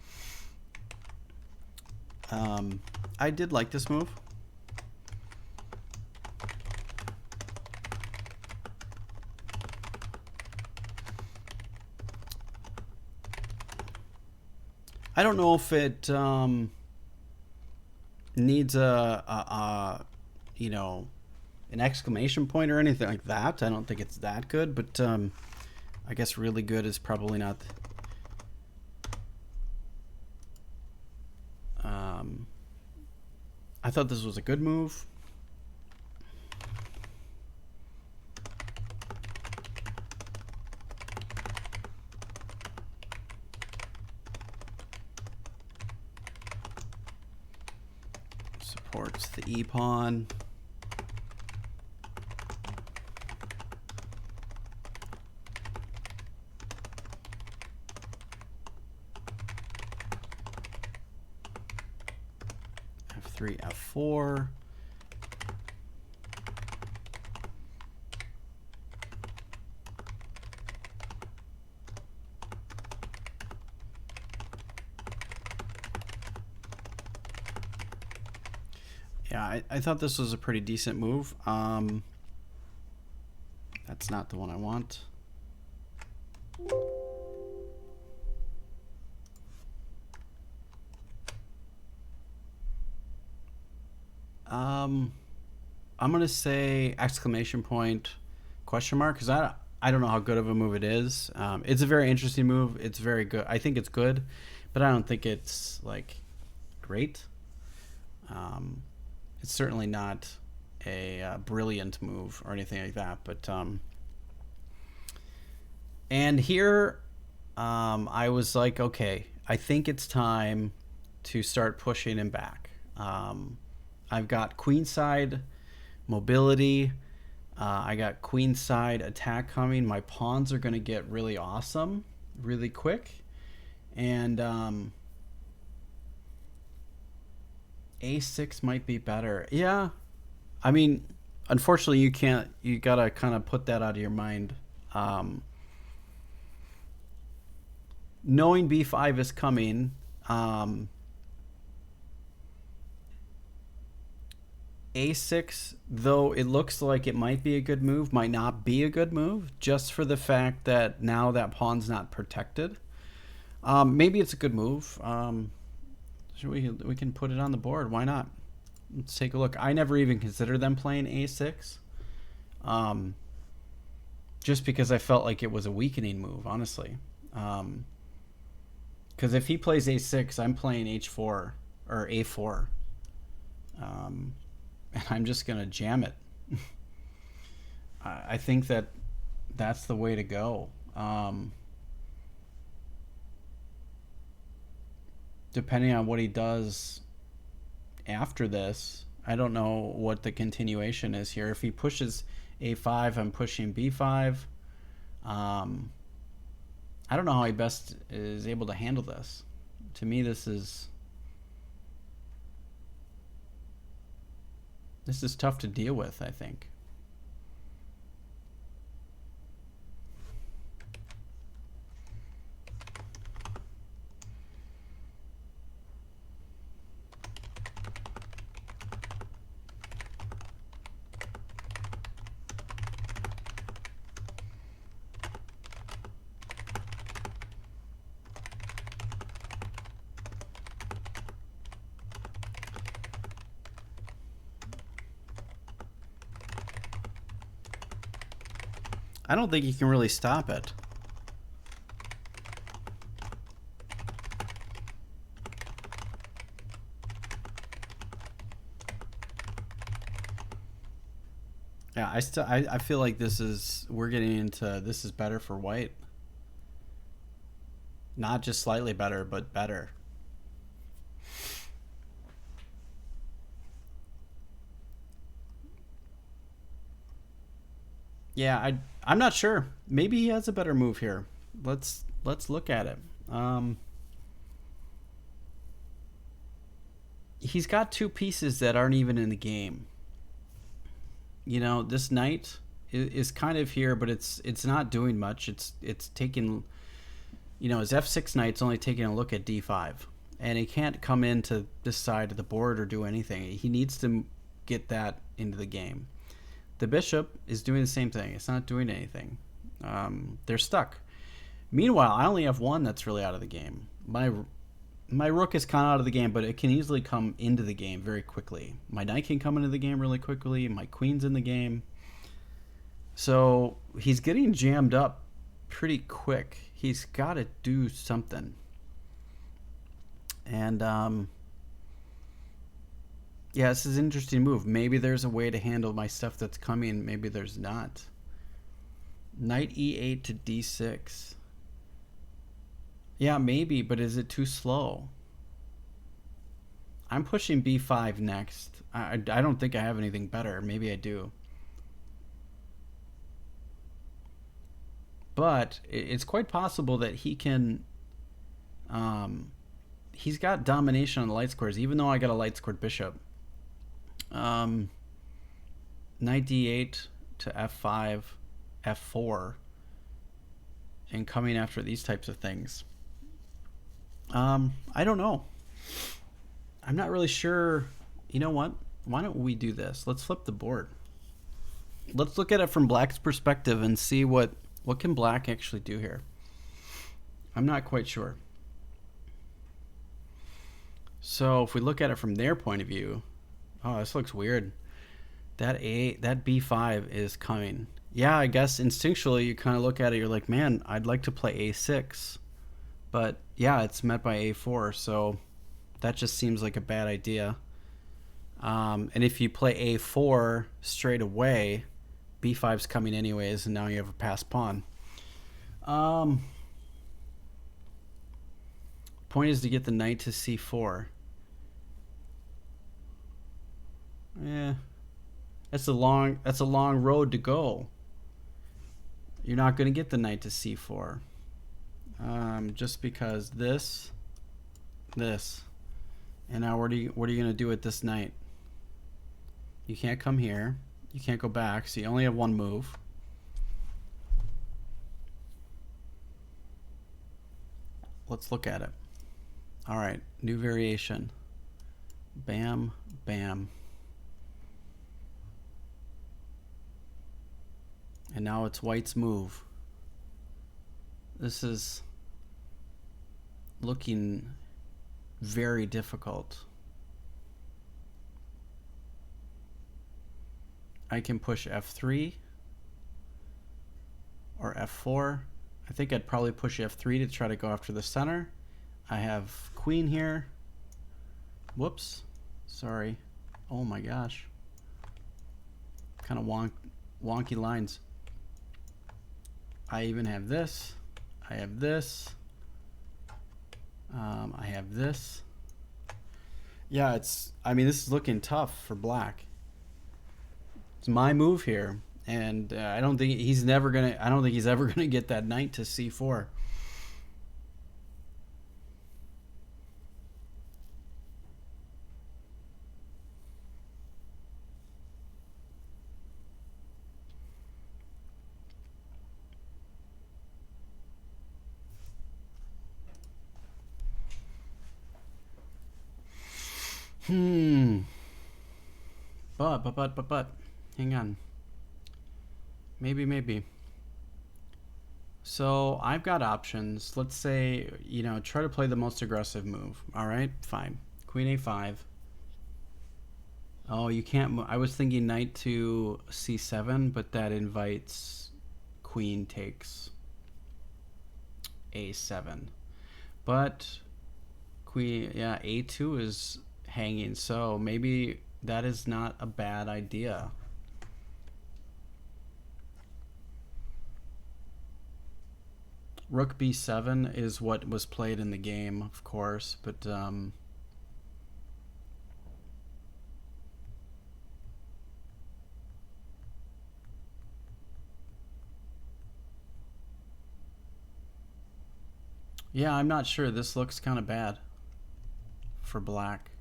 I did like this move. I don't know if it needs you know, an exclamation point or anything like that. I don't think it's that good, but I guess really good is probably not. I thought this was a good move. Supports the e-pawn. F3, F4. Yeah, I thought this was a pretty decent move. That's not the one I want. I'm gonna say exclamation point, question mark, because I don't know how good of a move it is. It's a very interesting move. It's very good. I think it's good, but I don't think it's like great. It's certainly not a brilliant move or anything like that. But and here I was like, okay, I think it's time to start pushing him back. I've got queenside mobility. I got queenside attack coming. My pawns are going to get really awesome really quick. And a6 might be better. Yeah. I mean, unfortunately, you got to kind of put that out of your mind. Knowing b5 is coming, a6, though it looks like it might be a good move, might not be a good move, just for the fact that now that pawn's not protected. Maybe it's a good move. We can put it on the board. Why not? Let's take a look. I never even considered them playing a6, just because I felt like it was a weakening move, honestly. Because if he plays a6, I'm playing h4 or a4. And I'm just going to jam it. I think that's the way to go. Depending on what he does after this, I don't know what the continuation is here. If he pushes a5, I'm pushing b5. I don't know how he best is able to handle this. To me, this is tough to deal with, I think. I don't think he can really stop it. Yeah, I feel like we're getting into, this is better for white. Not just slightly better, but better. Yeah, I'm not sure. Maybe he has a better move here. Let's look at it. He's got two pieces that aren't even in the game. You know, this knight is kind of here, but it's not doing much. It's taking, you know, his f6 knight's only taking a look at d5, and he can't come into this side of the board or do anything. He needs to get that into the game. The bishop is doing the same thing. It's not doing anything. They're stuck. Meanwhile, I only have one that's really out of the game. My rook is kind of out of the game, but it can easily come into the game very quickly. My knight can come into the game really quickly. My queen's in the game. So he's getting jammed up pretty quick. He's got to do something. And yeah, this is an interesting move. Maybe there's a way to handle my stuff that's coming. Maybe there's not. Knight e8 to d6. Yeah, maybe, but is it too slow? I'm pushing b5 next. I don't think I have anything better. Maybe I do. But it's quite possible that he can... he's got domination on the light squares, even though I got a light squared bishop. Knight d8 to f5, f4, and coming after these types of things. I don't know. I'm not really sure. You know what? Why don't we do this? Let's flip the board. Let's look at it from black's perspective and see what can black actually do here. I'm not quite sure. So if we look at it from their point of view, oh, this looks weird. That b5 is coming. Yeah, I guess instinctually you kind of look at it, you're like, man, I'd like to play a6. But yeah, it's met by a4, so that just seems like a bad idea. And if you play a4 straight away, b5's coming anyways, and now you have a passed pawn. Point is to get the knight to c4. Yeah, that's a long road to go. You're not going to get the knight to c4. Just because this, and now what are you going to do with this knight? You can't come here. You can't go back, so you only have one move. Let's look at it. All right, new variation. Bam, bam. And now it's white's move. This is looking very difficult. I can push f3 or f4. I think I'd probably push f3 to try to go after the center. I have queen here. Whoops. Sorry. Oh my gosh. Kind of wonky lines. I even have this. I have this. I have this. Yeah, I mean, this is looking tough for black. It's my move here, and I don't think he's ever gonna get that knight to c4. But, hang on. Maybe. So I've got options. Let's say, you know, try to play the most aggressive move. All right, fine. Queen a5. Oh, you can't. I was thinking knight to c7, but that invites queen takes a7. But queen, yeah, a2 is hanging, so maybe that is not a bad idea. Rook b7 is what was played in the game, of course, but yeah, I'm not sure. This looks kind of bad for black.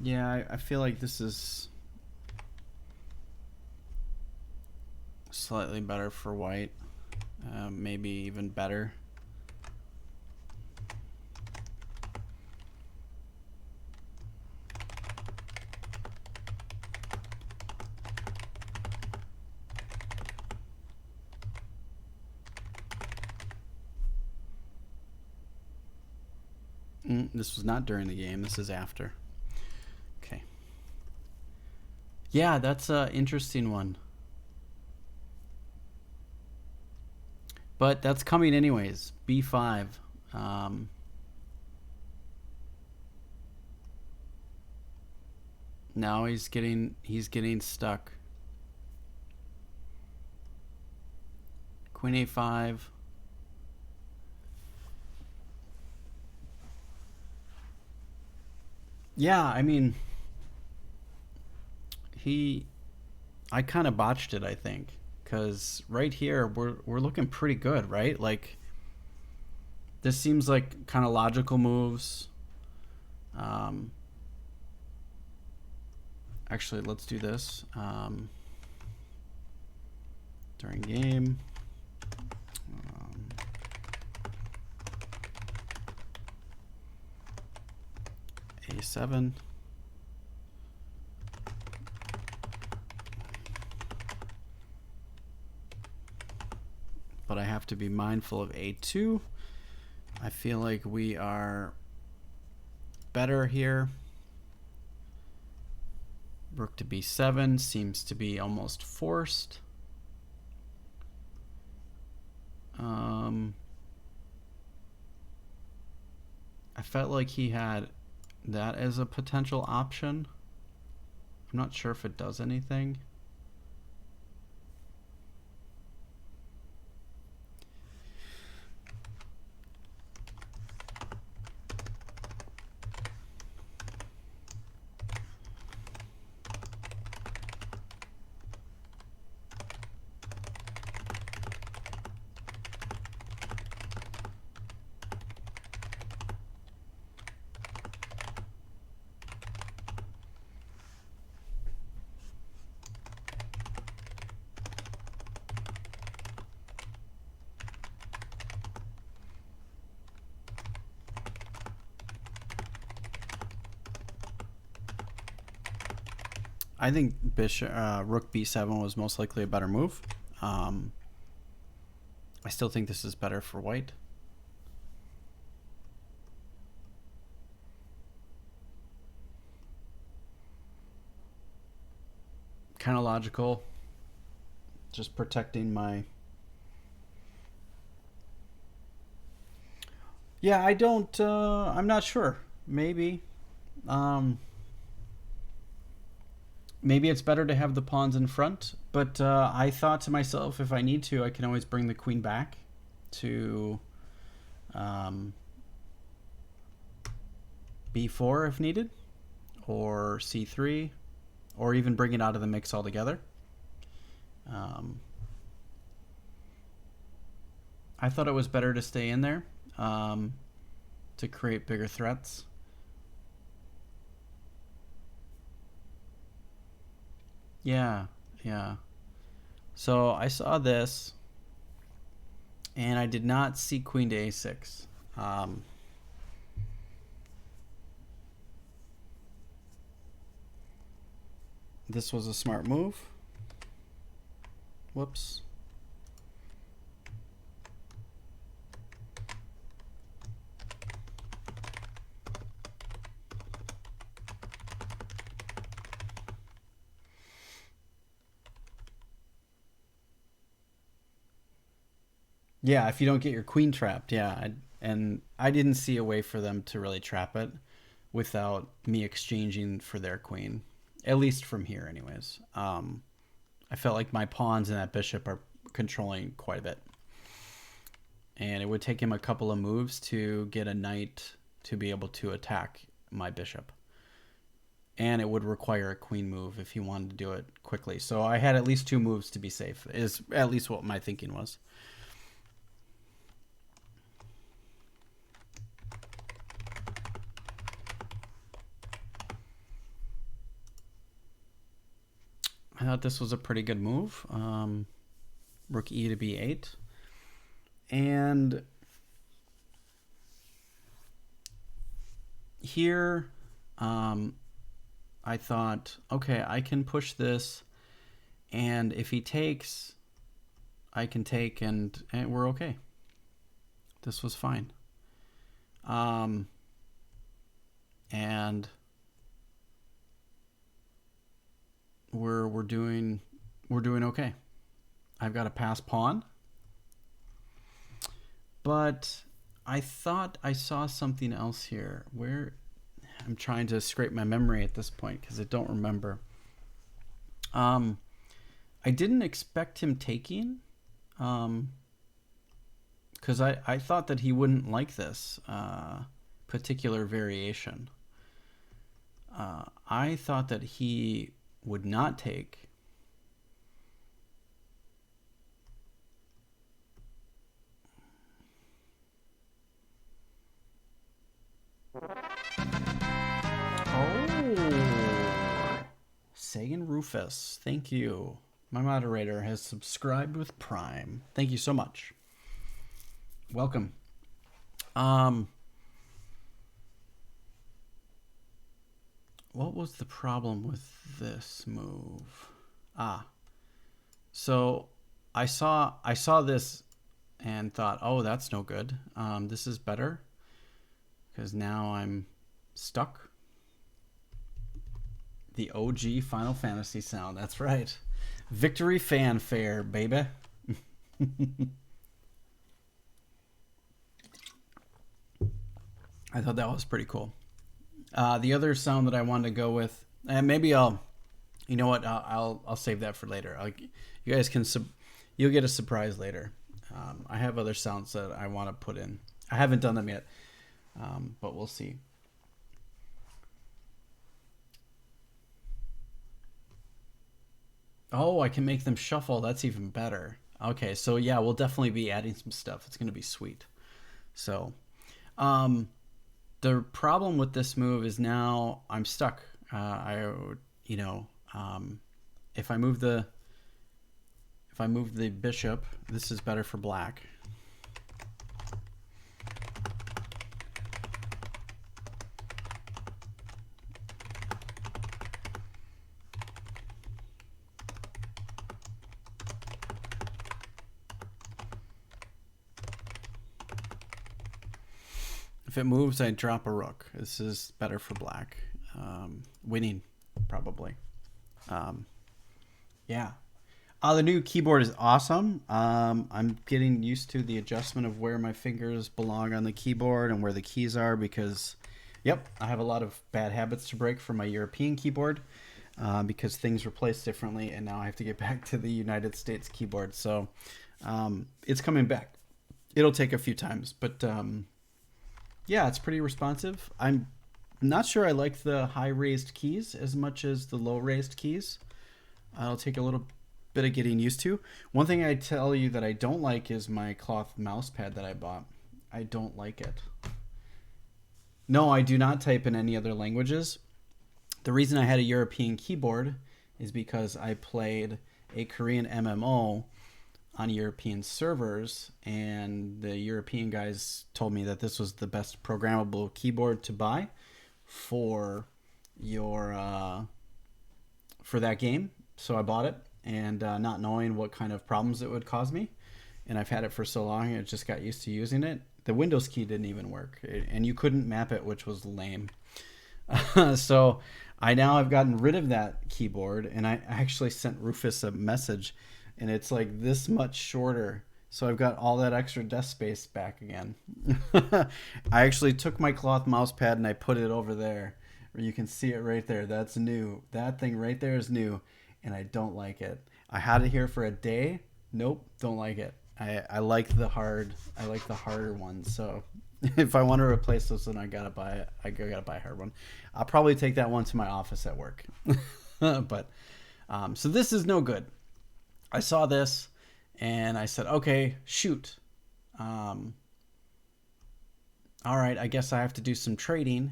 Yeah, I feel like this is slightly better for white. Maybe even better. This was not during the game. This is after. Okay. Yeah, that's an interesting one. But that's coming anyways. b5. Now he's getting stuck. Queen a5. Yeah, I mean, I kind of botched it, I think, because right here we're looking pretty good, right? Like, this seems like kind of logical moves. Actually, let's do this during game. A7. But I have to be mindful of a2. I feel like we are better here. Rook to b7 seems to be almost forced. I felt like he had that as a potential option. I'm not sure if it does anything. I think Rook b7 was most likely a better move. I still think this is better for white. Kind of logical. Just protecting my... Yeah, I don't... I'm not sure. Maybe. Maybe it's better to have the pawns in front, but I thought to myself, if I need to, I can always bring the queen back to b4 if needed, or c3, or even bring it out of the mix altogether. I thought it was better to stay in there to create bigger threats. Yeah, yeah. So I saw this, and I did not see queen to a6. This was a smart move. Whoops. Yeah, if you don't get your queen trapped, yeah. And I didn't see a way for them to really trap it without me exchanging for their queen. At least from here, anyways. I felt like my pawns and that bishop are controlling quite a bit. And it would take him a couple of moves to get a knight to be able to attack my bishop. And it would require a queen move if he wanted to do it quickly. So I had at least 2 moves to be safe, is at least what my thinking was. I thought this was a pretty good move. Rook e to b8. And here, I thought, okay, I can push this, and if he takes, I can take, and we're okay. This was fine. And we're doing okay. I've got a pass pawn, but I thought I saw something else here. Where I'm trying to scrape my memory at this point because I don't remember. I didn't expect him taking, because I thought that he wouldn't like this particular variation. I thought that he would not take. Oh, Sagan Rufus, thank you. My moderator has subscribed with Prime. Thank you so much. Welcome. What was the problem with this move? So I saw this and thought, oh, that's no good. This is better because now I'm stuck. The OG Final Fantasy sound. That's right. Victory fanfare, baby. I thought that was pretty cool. The other sound that I wanted to go with, and maybe you know what? I'll save that for later. You guys can you'll get a surprise later. I have other sounds that I want to put in. I haven't done them yet, but we'll see. Oh, I can make them shuffle. That's even better. Okay, so yeah, we'll definitely be adding some stuff. It's going to be sweet. So, the problem with this move is now I'm stuck. You know, if I move the bishop, this is better for black. If it moves, I drop a rook. This is better for black. Winning, probably. Yeah. The new keyboard is awesome. I'm getting used to the adjustment of where my fingers belong on the keyboard and where the keys are because, yep, I have a lot of bad habits to break from my European keyboard because things were placed differently, and now I have to get back to the United States keyboard. So it's coming back. It'll take a few times, but yeah, it's pretty responsive. I'm not sure I like the high raised keys as much as the low raised keys. I'll take a little bit of getting used to. One thing I tell you that I don't like is my cloth mouse pad that I bought. I don't like it. No, I do not type in any other languages. The reason I had a European keyboard is because I played a Korean MMO on European servers, and the European guys told me that this was the best programmable keyboard to buy for your for that game. So I bought it, and not knowing what kind of problems it would cause me. And I've had it for so long, I just got used to using it. The Windows key didn't even work, and you couldn't map it, which was lame. So I now have gotten rid of that keyboard, and I actually sent Rufus a message, and it's like this much shorter. So I've got all that extra desk space back again. I actually took my cloth mouse pad and I put it over there, where you can see it right there. That's new. That thing right there is new, and I don't like it. I had it here for a day. Nope, don't like it. I like the hard. I like the harder ones. So if I want to replace this one, I gotta buy it. I gotta buy a hard one. I'll probably take that one to my office at work. But so this is no good. I saw this and I said, okay, shoot. All right, I guess I have to do some trading.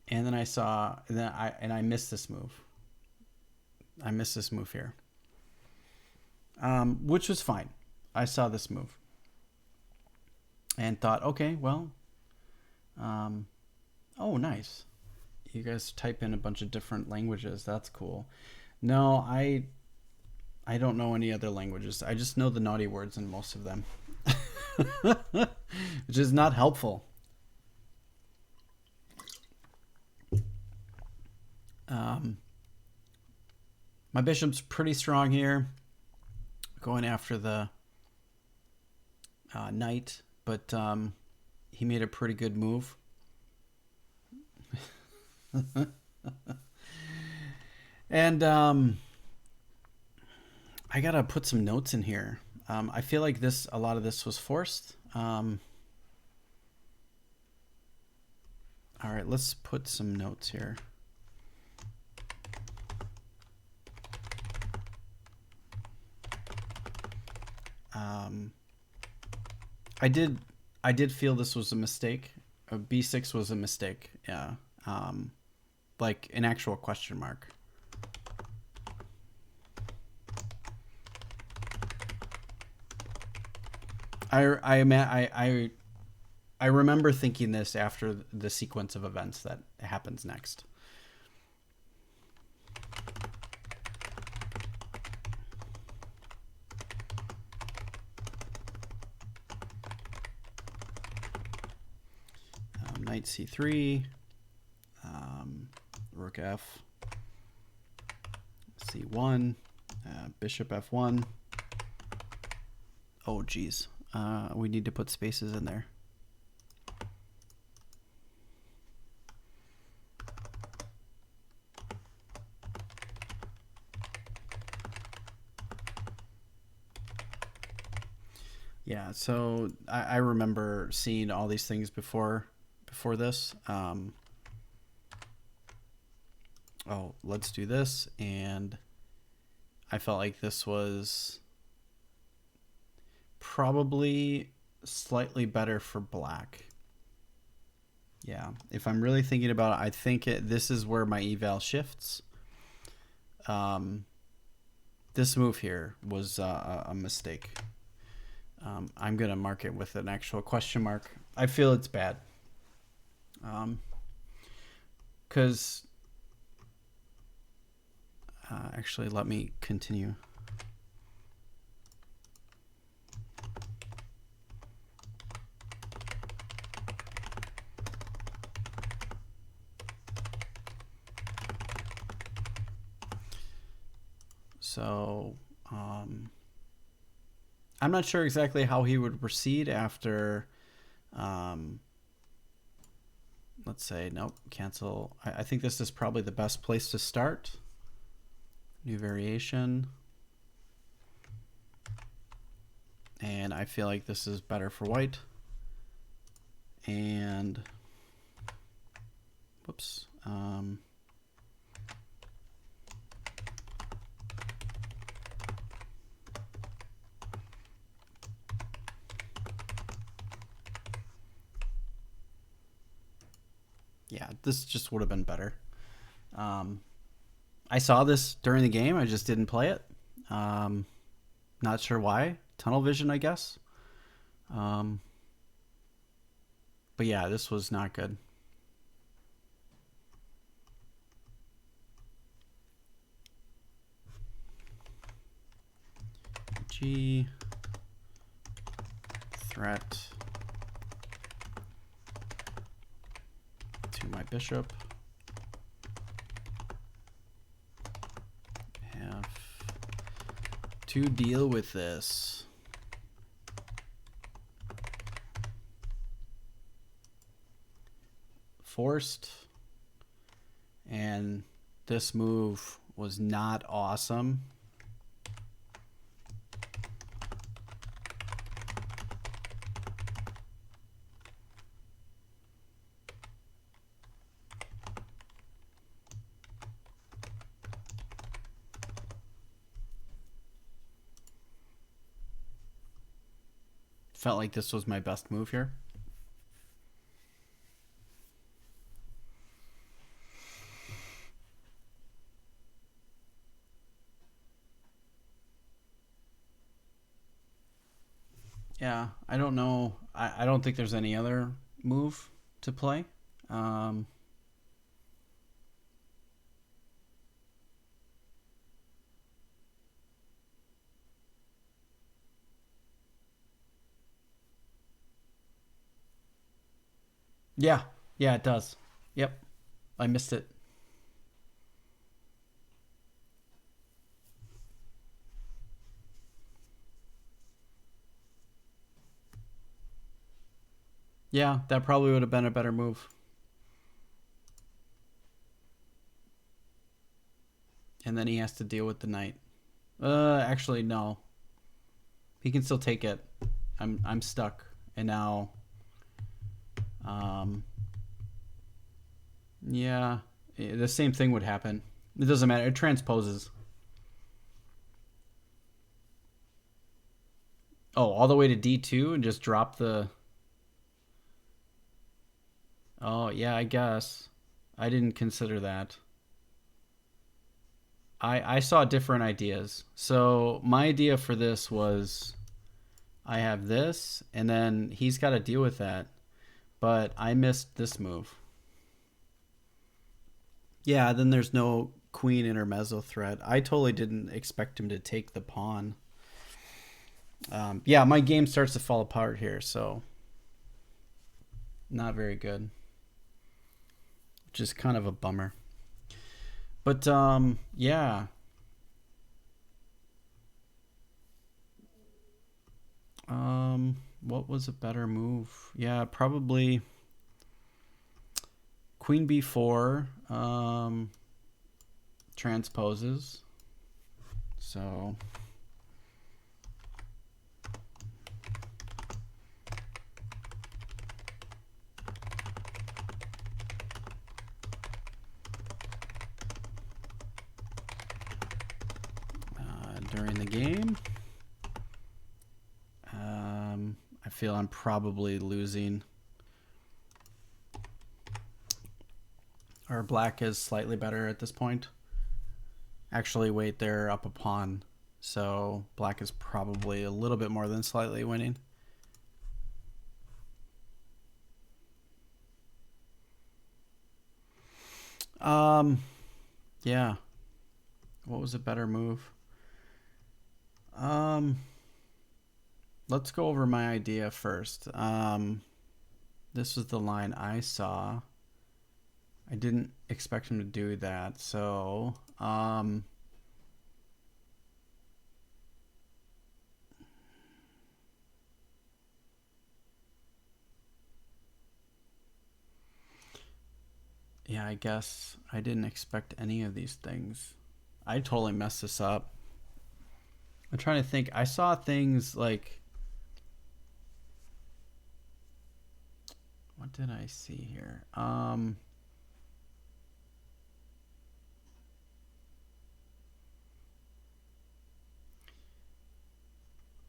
And then I missed this move. I missed this move here, which was fine. I saw this move and thought, okay, well, oh, nice. You guys type in a bunch of different languages. That's cool. No, I don't know any other languages. I just know the naughty words in most of them, which is not helpful. My bishop's pretty strong here, going after the knight, but he made a pretty good move. And I gotta put some notes in here. I feel like a lot of this was forced. All right, let's put some notes here. I did feel this was a mistake. B6 was a mistake. Yeah. Like an actual question mark. I remember thinking this after the sequence of events that happens next. Knight c3, rook f, c1, bishop f1. Oh, geez. We need to put spaces in there. Yeah, so I remember seeing all these things before this. Oh, let's do this. And I felt like this was probably slightly better for black. Yeah, if I'm really thinking about it, I think this is where my eval shifts. This move here was a mistake. I'm going to mark it with an actual question mark. I feel it's bad. Because actually, let me continue. So I'm not sure exactly how he would proceed after, let's say, nope, cancel. I think this is probably the best place to start. New variation. And I feel like this is better for white. And, whoops. Yeah, this just would have been better. I saw this during the game. I just didn't play it. Not sure why. Tunnel vision, I guess. But yeah, this was not good. G threat to my bishop. Have to deal with this. Forced. And this move was not awesome. Felt like this was my best move here. Yeah, I don't know. I don't think there's any other move to play. Yeah, yeah, it does. Yep, I missed it. Yeah, that probably would have been a better move. And then he has to deal with the knight. Actually, no. He can still take it. I'm stuck. And now, yeah, the same thing would happen. It doesn't matter. It transposes. Oh, all the way to D2 and just drop the... Oh, yeah, I guess. I didn't consider that. I saw different ideas. So my idea for this was I have this, and then he's got to deal with that. But I missed this move. Yeah, then there's no queen intermezzo threat. I totally didn't expect him to take the pawn. Yeah, my game starts to fall apart here, so not very good. Which is kind of a bummer. But yeah. What was a better move? Yeah, probably queen b4 transposes. So during the game, I feel I'm probably losing. Or black is slightly better at this point. Actually, wait, they're up a pawn. So black is probably a little bit more than slightly winning. Yeah. What was a better move? Let's go over my idea first. This was the line I saw. I didn't expect him to do that, so yeah, I guess I didn't expect any of these things. I totally messed this up. I'm trying to think. I saw things like, what did I see here?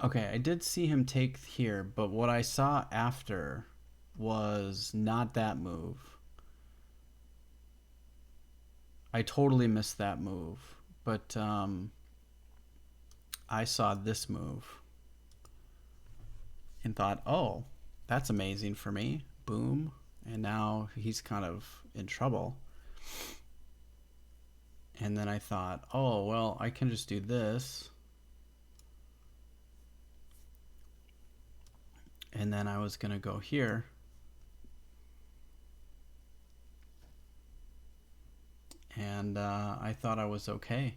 Okay, I did see him take here, but what I saw after was not that move. I totally missed that move, but I saw this move and thought, oh, that's amazing for me. Boom. And now he's kind of in trouble. And then I thought, oh, well, I can just do this. And then I was going to go here. And I thought I was okay.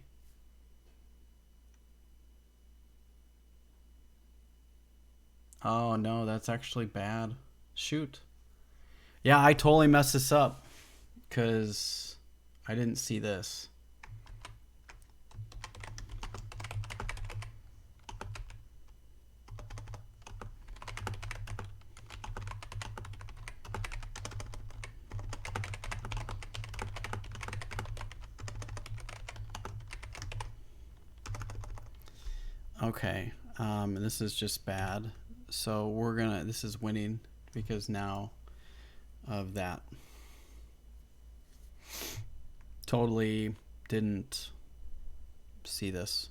Oh no, that's actually bad. Shoot. Yeah, I totally messed this up because I didn't see this. Okay, this is just bad. So we're gonna, this is winning because now of that. Totally didn't see this.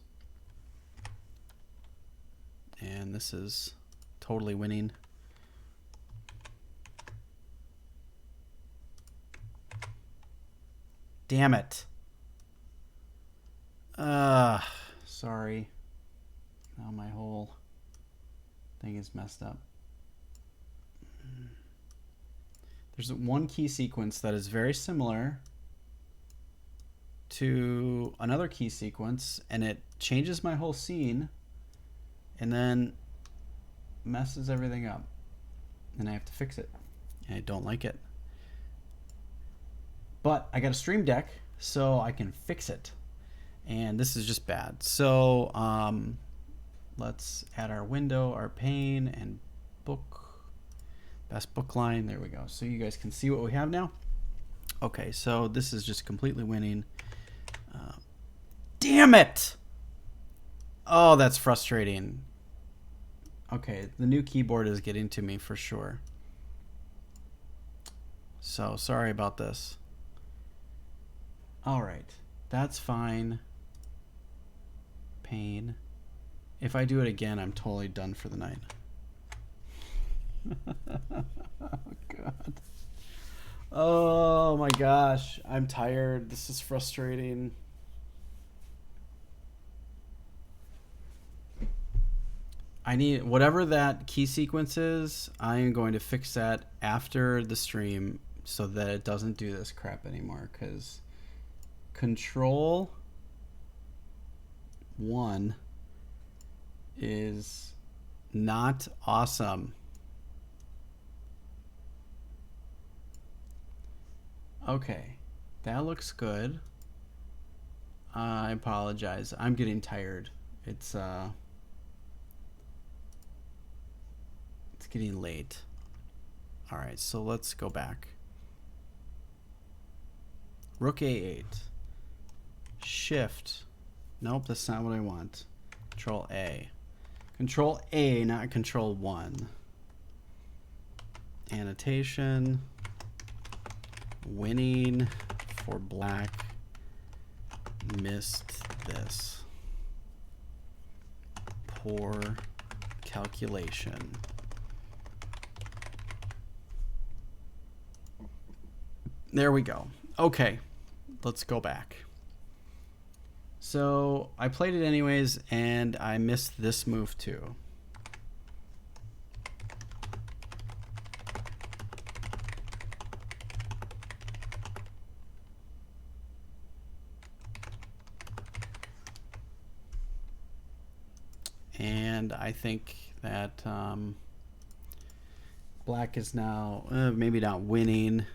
And this is totally winning. Damn it. Sorry. Now my whole thing is messed up. There's one key sequence that is very similar to another key sequence, and it changes my whole scene and then messes everything up. And I have to fix it. And I don't like it. But I got a Stream Deck, so I can fix it. And this is just bad. So let's add our window, our pane, and book. Best book line. There we go. So you guys can see what we have now. Okay, so this is just completely winning. Damn it! Oh, that's frustrating. Okay, the new keyboard is getting to me for sure. So sorry about this. All right, that's fine. Pane. If I do it again, I'm totally done for the night. Oh God. Oh my gosh, I'm tired. This is frustrating. I need whatever that key sequence is. I am going to fix that after the stream so that it doesn't do this crap anymore, because Control 1 is not awesome. Okay, that looks good. I apologize. I'm getting tired. It's getting late. All right, so let's go back. Rook A8. Shift. Nope, that's not what I want. Control A. Control A, not Control 1. Annotation. Winning for black. Missed this. Poor calculation. There we go. Okay, let's go back. So I played it anyways, and I missed this move too. And I think that black is now maybe not winning.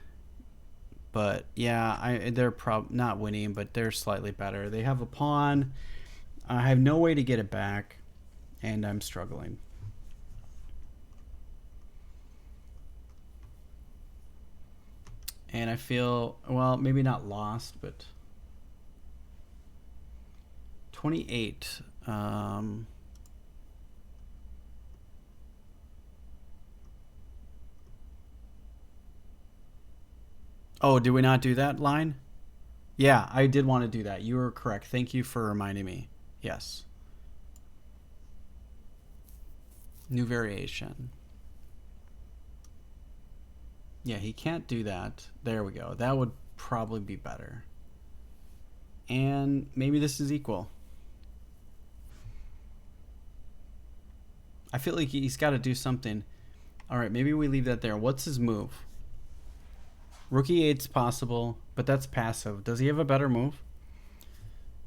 But yeah, they're not winning, but they're slightly better. They have a pawn. I have no way to get it back, and I'm struggling. And I feel, well, maybe not lost, but 28. Oh, did we not do that line? Yeah, I did want to do that. You were correct. Thank you for reminding me. Yes. New variation. Yeah, he can't do that. There we go. That would probably be better. And maybe this is equal. I feel like he's got to do something. All right, maybe we leave that there. What's his move? Rook e8's possible, but that's passive. Does he have a better move?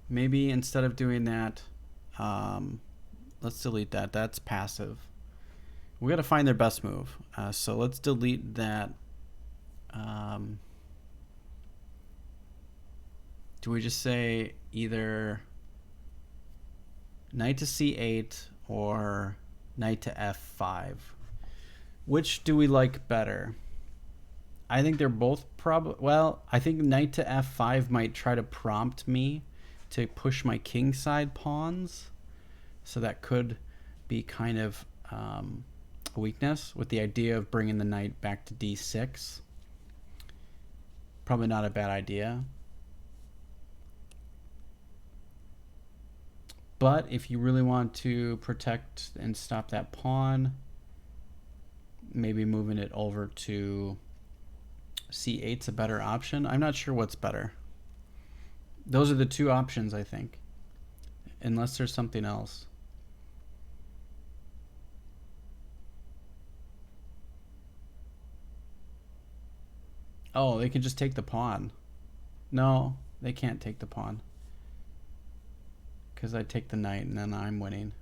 Maybe instead of doing that, let's delete that. That's passive. We got to find their best move. So let's delete that. Do we just say either knight to c8 or knight to f5? Which do we like better? I think they're both probably... Well, I think knight to f5 might try to prompt me to push my king side pawns. So that could be kind of a weakness with the idea of bringing the knight back to d6. Probably not a bad idea. But if you really want to protect and stop that pawn, maybe moving it over to c8's a better option. I'm not sure what's better. Those are the two options, I think. Unless there's something else. Oh, they can just take the pawn. No, they can't take the pawn. Because I take the knight and then I'm winning.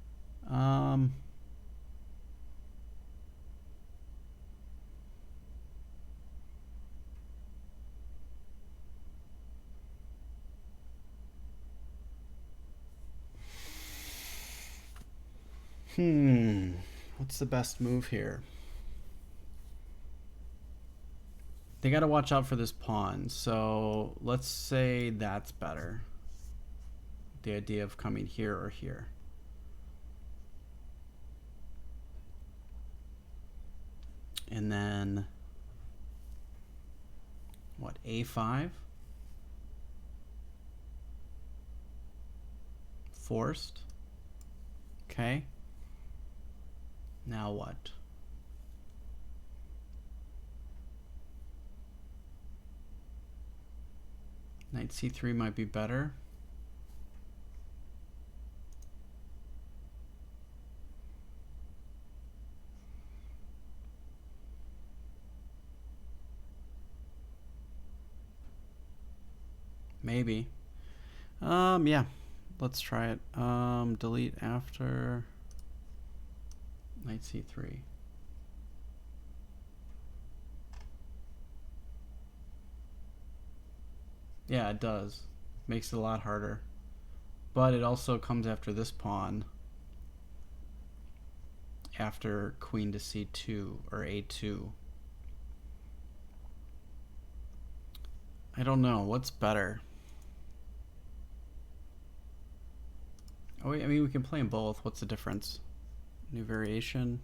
What's the best move here? They got to watch out for this pawn. So let's say that's better. The idea of coming here or here. And then what, a5? Forced. Okay. Now what? Knight c3 might be better. Maybe. Yeah. Let's try it. Delete after knight c3. Yeah, it does. Makes it a lot harder. But it also comes after this pawn. After queen to c2 or a2. I don't know. What's better? Oh, I mean, we can play them both. What's the difference? New variation.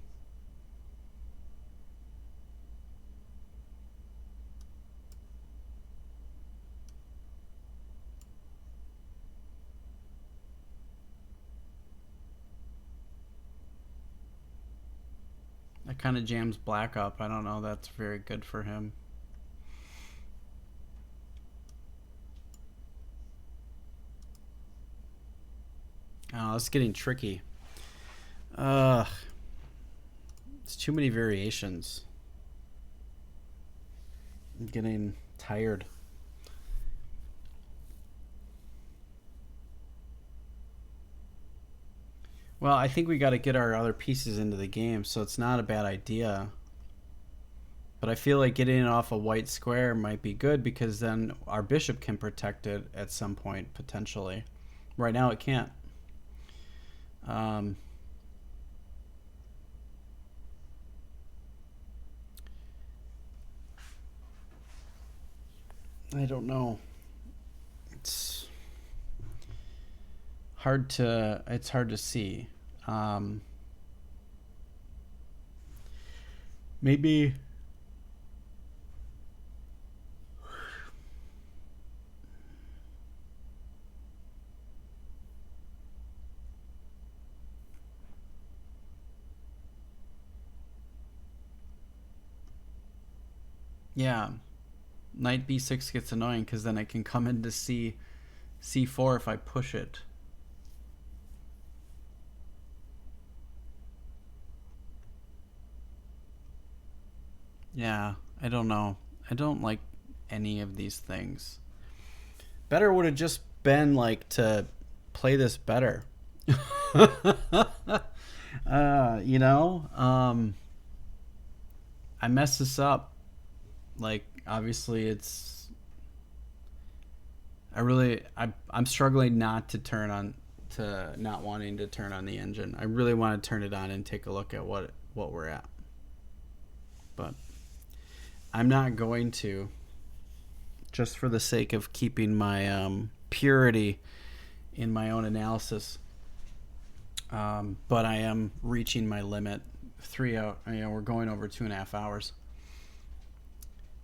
That kind of jams black up. I don't know. That's very good for him. Oh, it's getting tricky. It's too many variations. I'm getting tired. Well, I think we got to get our other pieces into the game, so it's not a bad idea. But I feel like getting it off a white square might be good because then our bishop can protect it at some point, potentially. Right now it can't. I don't know. It's hard to see. Maybe yeah. Knight b6 gets annoying because then I can come into c4 if I push it. Yeah, I don't know. I don't like any of these things. Better would have just been like to play this better. You know, I messed this up. Like, obviously, I'm struggling not to turn on, to not wanting to turn on the engine. I really want to turn it on and take a look at what we're at, but I'm not going to, just for the sake of keeping my purity in my own analysis. But I am reaching my limit. 3 out. We're going over 2.5 hours.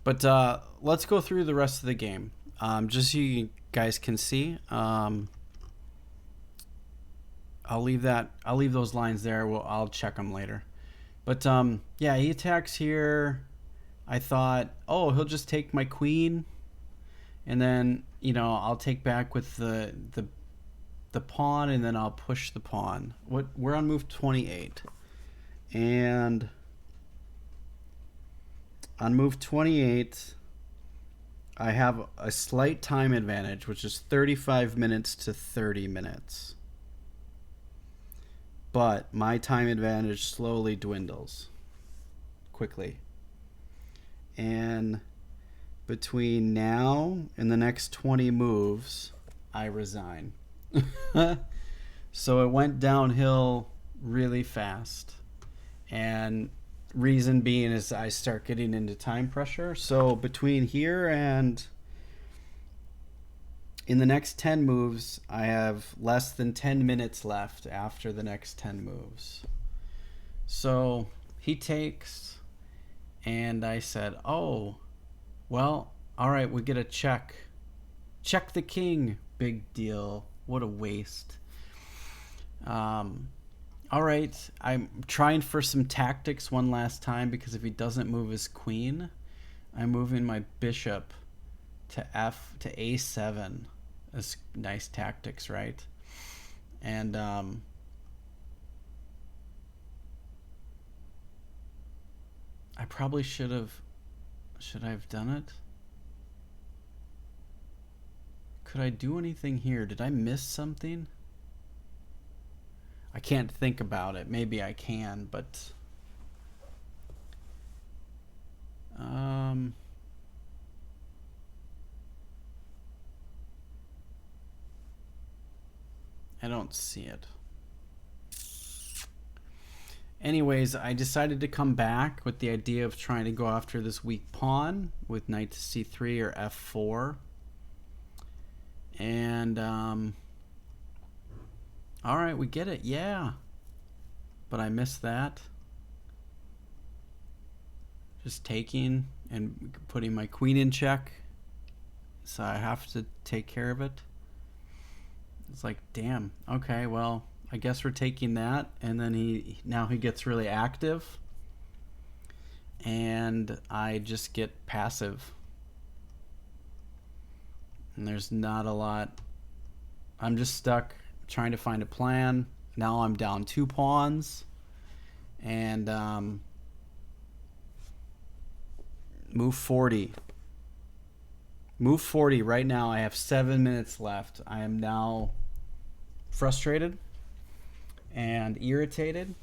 But let's go through the rest of the game, just so you guys can see. I'll leave that. I'll leave those lines there. I'll check them later. But yeah, he attacks here. I thought, oh, he'll just take my queen, and then I'll take back with the pawn, and then I'll push the pawn. We're on move 28, and on move 28, I have a slight time advantage, which is 35 minutes to 30 minutes. But my time advantage slowly dwindles quickly. And between now and the next 20 moves, I resign. So it went downhill really fast. And reason being is I start getting into time pressure. So between here and in the next 10 moves, I have less than 10 minutes left after the next 10 moves. So he takes, and I said, oh, well, all right, we get a check. Check the king. Big deal. What a waste. All right, I'm trying for some tactics one last time, because if he doesn't move his queen, I'm moving my bishop to a7. That's nice tactics, right? And I probably should I have done it? Could I do anything here? Did I miss something? I can't think about it. Maybe I can, but I don't see it. Anyways, I decided to come back with the idea of trying to go after this weak pawn with knight to c3 or f4. And all right, we get it. Yeah. But I missed that. Just taking and putting my queen in check. So I have to take care of it. It's like, damn. Okay, well, I guess we're taking that. And then now he gets really active. And I just get passive. And there's not a lot. I'm just stuck trying to find a plan. Now I'm down 2 pawns. And move 40. Move 40. Right now I have 7 minutes left. I am now frustrated and irritated.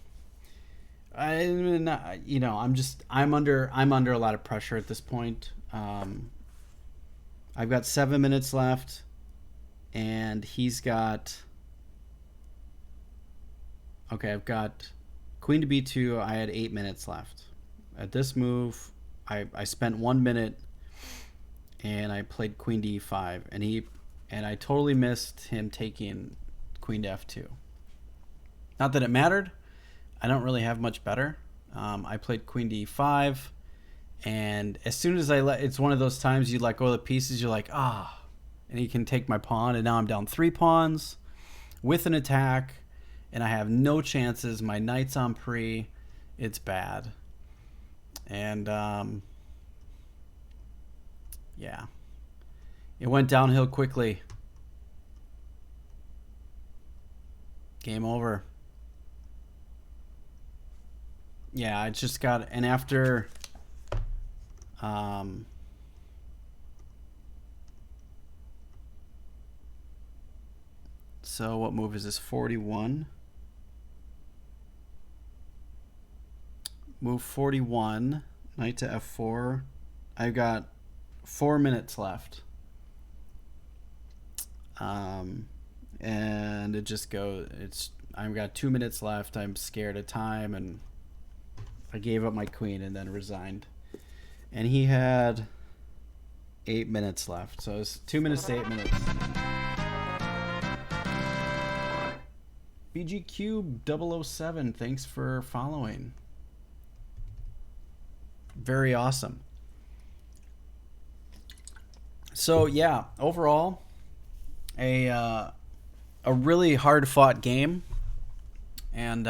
I'm under a lot of pressure at this point. I've got 7 minutes left, and he's got. Okay, I've got queen to b2. I had 8 minutes left. At this move, I spent 1 minute, and I played queen to e5, and I totally missed him taking queen to f2. Not that it mattered. I don't really have much better. I played queen to e5, and as soon as it's one of those times you let go of the pieces, you're like, and he can take my pawn, and now I'm down 3 pawns with an attack, and I have no chances. My knight's on pre. It's bad. And yeah, it went downhill quickly. Game over. Yeah, I just got, and after Um, so what move is this? 41. Move 41. Knight to f4. I've got 4 minutes left. And it just goes. I've got 2 minutes left. I'm scared of time, and I gave up my queen and then resigned. And he had 8 minutes left, so it's 2 minutes to 8 minutes. BG Cube 007, thanks for following. Very awesome. So yeah, overall, a really hard fought game, and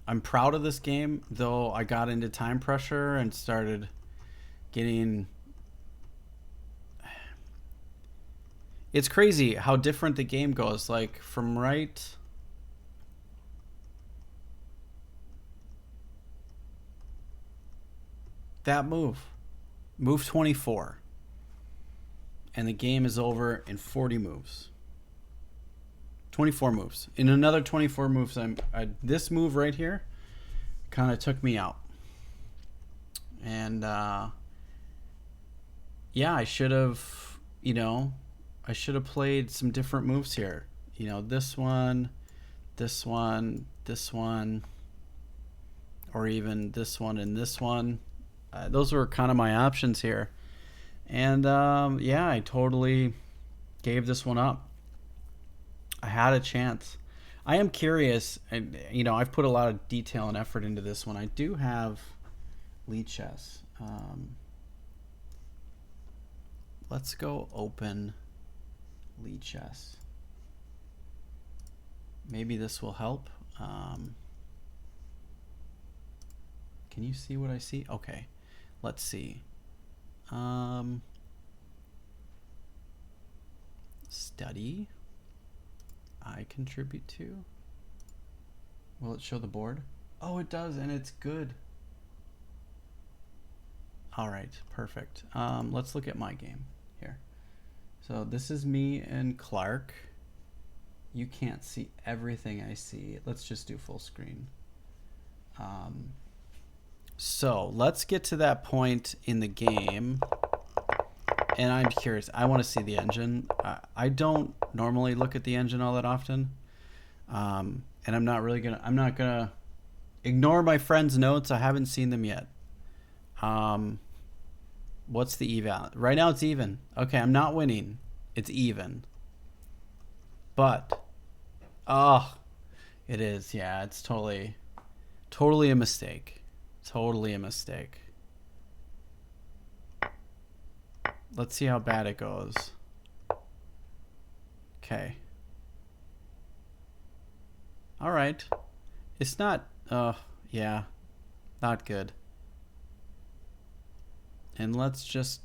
I'm proud of this game, though I got into time pressure and started getting... It's crazy how different the game goes. Like, from right... That move. Move 24. And the game is over in 40 moves. 24 moves. In another 24 moves, this move right here kind of took me out. And, yeah, I should have, I should have played some different moves here. This one, this one, this one, or even this one and this one. Those were kind of my options here. And, yeah, I totally gave this one up. I had a chance. I am curious, and I've put a lot of detail and effort into this one. I do have lead chess. Let's go open lead chess. Maybe this will help. Can you see what I see? Okay, let's see. Study. I contribute to. Will it show the board? Oh, it does, and it's good. All right, perfect. Let's look at my game here. So this is me and Clark. You can't see everything I see. Let's just do full screen. So let's get to that point in the game. And I'm curious. I want to see the engine. I don't normally look at the engine all that often. And I'm not gonna ignore my friend's notes. I haven't seen them yet. What's the eval? Right now it's even. Okay, I'm not winning. It's even. But, it is. Yeah, it's totally a mistake. Totally a mistake. Let's see how bad it goes. Okay. All right. It's not, yeah, not good. And let's just,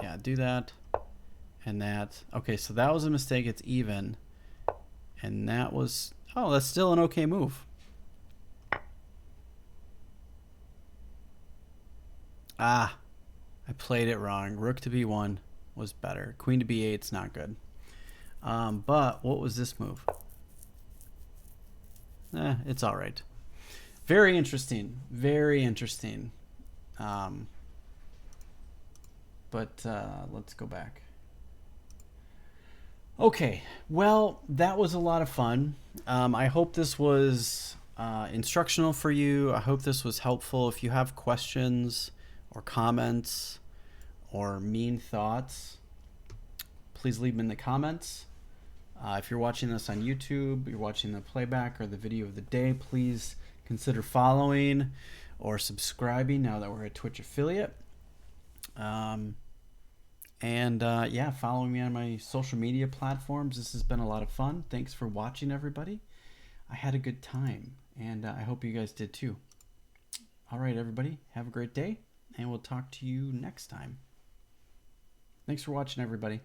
yeah, do that and that. Okay, so that was a mistake. It's even. And that was, oh, that's still an okay move. Ah, I played it wrong. Rook to b1 was better. Queen to b8 is not good. But what was this move? It's all right. Very interesting. Very interesting. But let's go back. Okay, well, that was a lot of fun. I hope this was instructional for you. I hope this was helpful. If you have questions or comments or mean thoughts, please leave them in the comments. If you're watching this on YouTube, you're watching the playback or the video of the day, please consider following or subscribing now that we're a Twitch affiliate. Yeah, following me on my social media platforms. This has been a lot of fun. Thanks for watching, everybody. I had a good time, and I hope you guys did too. All right, everybody, have a great day, and we'll talk to you next time. Thanks for watching, everybody.